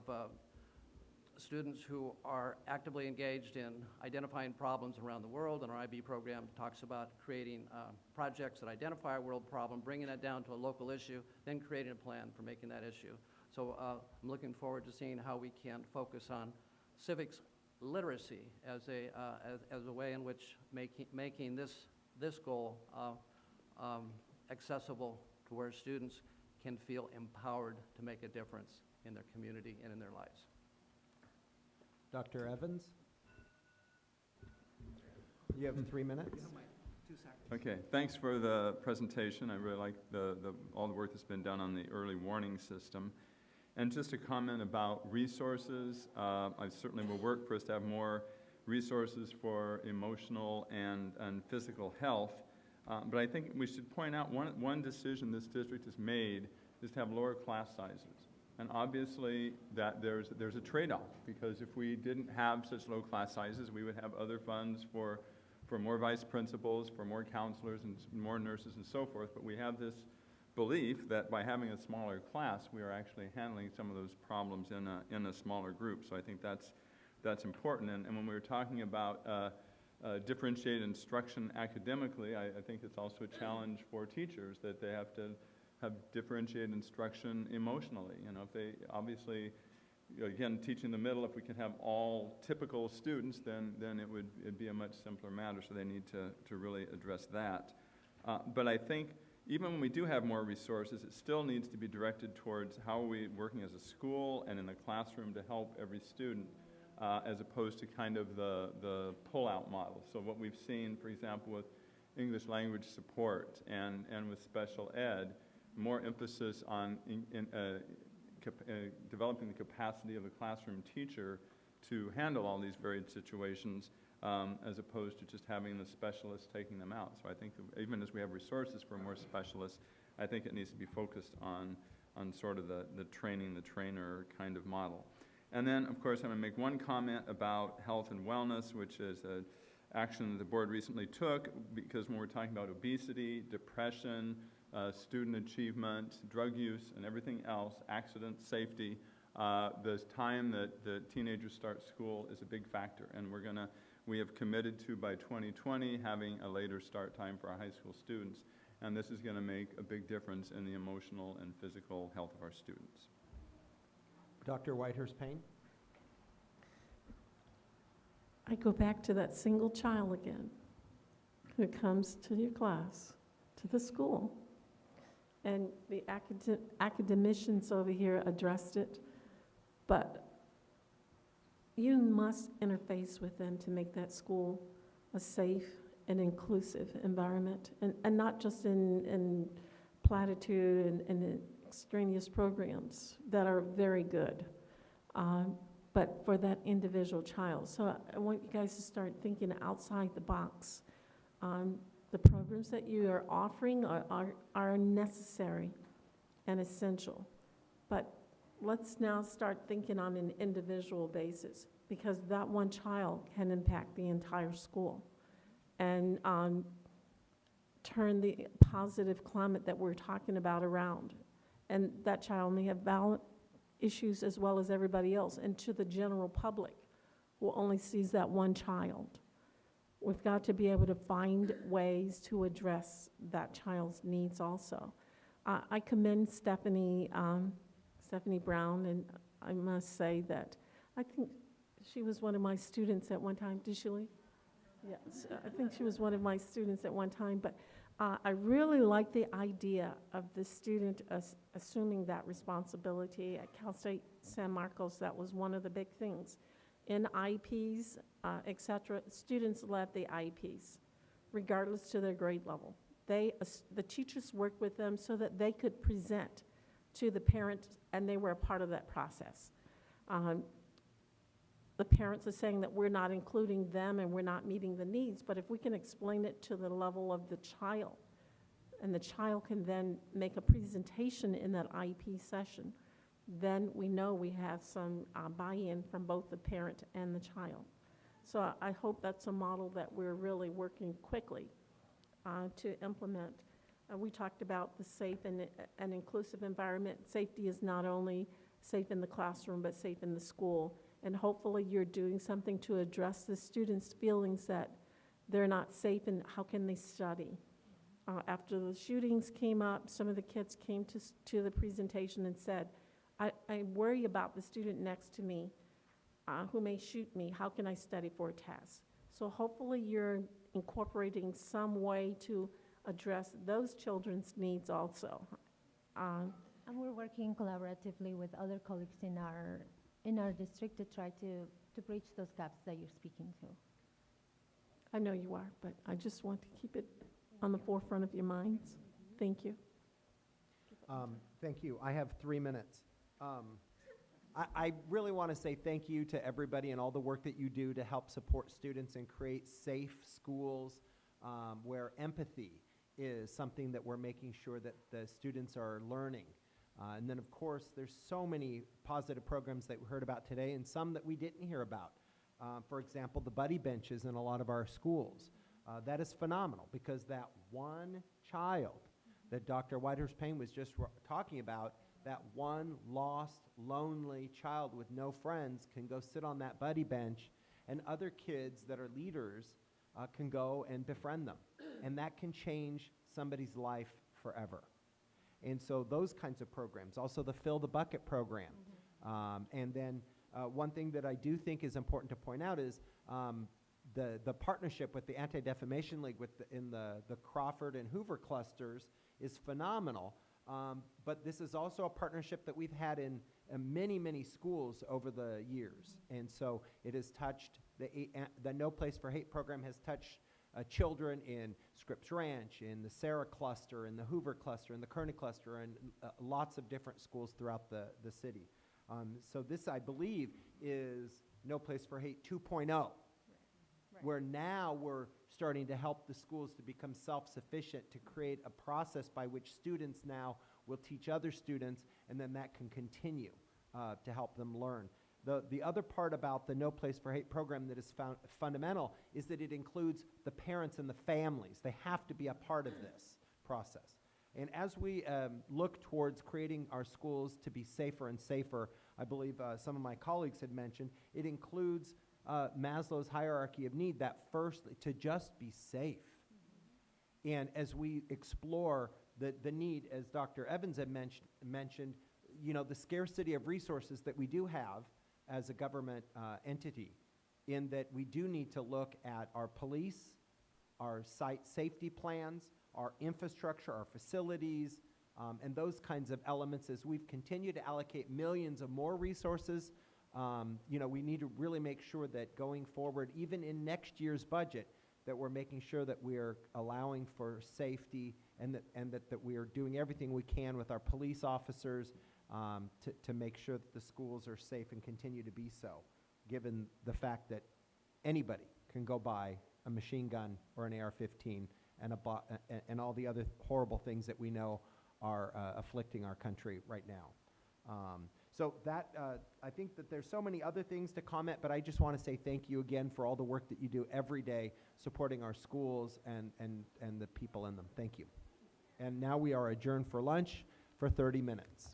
students who are actively engaged in identifying problems around the world, and our IB program talks about creating projects that identify a world problem, bringing that down to a local issue, then creating a plan for making that issue. So I'm looking forward to seeing how we can focus on civics literacy as a way in which making this goal accessible to where students can feel empowered to make a difference in their community and in their lives. Dr. Evans? You have 3 minutes. 2 seconds. Okay, thanks for the presentation. I really like all the work that's been done on the early warning system. And just a comment about resources. I certainly will work for us to have more resources for emotional and physical health. But I think we should point out one decision this district has made is to have lower class sizes. And obviously that there's a trade-off, because if we didn't have such low class sizes, we would have other funds for more vice principals, for more counselors and more nurses and so forth. But we have this belief that by having a smaller class, we are actually handling some of those problems in a smaller group. So I think that's important. And when we were talking about differentiated instruction academically, I think it's also a challenge for teachers that they have to have differentiated instruction emotionally. You know, if they obviously, again, teaching the middle, if we can have all typical students, then it'd be a much simpler matter. So they need to really address that. But I think even when we do have more resources, it still needs to be directed towards how are we working as a school and in the classroom to help every student, as opposed to kind of the pull-out model. So what we've seen, for example, with English language support and with special ed, more emphasis on developing the capacity of the classroom teacher to handle all these varied situations, as opposed to just having the specialists taking them out. So I think that even as we have resources for more specialists, I think it needs to be focused on sort of the training, the trainer kind of model. And then, of course, I'm going to make one comment about health and wellness, which is an action that the board recently took, because when we're talking about obesity, depression, student achievement, drug use, and everything else, accidents, safety, the time that the teenagers start school is a big factor. And we have committed to, by 2020, having a later start time for our high school students. And this is going to make a big difference in the emotional and physical health of our students. Dr. Whitehurst-Payne? I go back to that single child again who comes to your class, to the school, and the academicians over here addressed it, but you must interface with them to make that school a safe and inclusive environment, and not just in platitude and extraneous programs that are very good, but for that individual child. So I want you guys to start thinking outside the box. The programs that you are offering are necessary and essential, but let's now start thinking on an individual basis, because that one child can impact the entire school and turn the positive climate that we're talking about around. And that child may have valid issues as well as everybody else, and to the general public who only sees that one child. We've got to be able to find ways to address that child's needs also. I commend Stephanie Brown, and I must say that I think she was one of my students at one time. Did she leave? Yes, I think she was one of my students at one time, but I really like the idea of the student assuming that responsibility. At Cal State San Marcos, that was one of the big things. In IEPs, et cetera, students led the IEPs, regardless to their grade level. The teachers worked with them so that they could present to the parents, and they were a part of that process. The parents are saying that we're not including them and we're not meeting the needs, but if we can explain it to the level of the child, and the child can then make a presentation in that IEP session, then we know we have some buy-in from both the parent and the child. So I hope that's a model that we're really working quickly to implement. We talked about the safe and inclusive environment. Safety is not only safe in the classroom, but safe in the school. And hopefully you're doing something to address the students' feelings that they're not safe and how can they study. After the shootings came up, some of the kids came to the presentation and said, I worry about the student next to me who may shoot me. How can I study for a test? So hopefully you're incorporating some way to address those children's needs also. And we're working collaboratively with other colleagues in our district to try to bridge those gaps that you're speaking to. I know you are, but I just want to keep it on the forefront of your minds. Thank you. Thank you. I have 3 minutes. I really want to say thank you to everybody and all the work that you do to help support students and create safe schools where empathy is something that we're making sure that the students are learning. And then, of course, there's so many positive programs that we heard about today and some that we didn't hear about. For example, the buddy benches in a lot of our schools. That is phenomenal because that one child that Dr. Whitehurst-Payne was just talking about, that one lost, lonely child with no friends can go sit on that buddy bench, and other kids that are leaders can go and befriend them. And that can change somebody's life forever. And so those kinds of programs, also the Fill the Bucket program. And then one thing that I do think is important to point out is the partnership with the Anti-Defamation League in the Crawford and Hoover clusters is phenomenal. But this is also a partnership that we've had in many, many schools over the years. And so it has touched, the No Place for Hate program has touched children in Scripps Ranch, in the Sarah cluster, in the Hoover cluster, in the Kearney cluster, and lots of different schools throughout the city. So this, I believe, is No Place for Hate 2.0, where now we're starting to help the schools to become self-sufficient, to create a process by which students now will teach other students, and then that can continue to help them learn. The other part about the No Place for Hate program that is fundamental is that it includes the parents and the families. They have to be a part of this process. And as we look towards creating our schools to be safer and safer, I believe some of my colleagues had mentioned, it includes Maslow's hierarchy of need, that first, to just be safe. And as we explore the need, as Dr. Evans had mentioned, you know, the scarcity of resources that we do have as a government entity, in that we do need to look at our police, our site safety plans, our infrastructure, our facilities, and those kinds of elements. As we've continued to allocate millions of more resources, you know, we need to really make sure that going forward, even in next year's budget, that we're making sure that we're allowing for safety, and that we are doing everything we can with our police officers to make sure that the schools are safe and continue to be so, given the fact that anybody can go buy a machine gun or an AR-15 and all the other horrible things that we know are afflicting our country right now. So that, I think that there's so many other things to comment, but I just want to say thank you again for all the work that you do every day supporting our schools and the people in them. Thank you. And now we are adjourned for lunch for 30 minutes.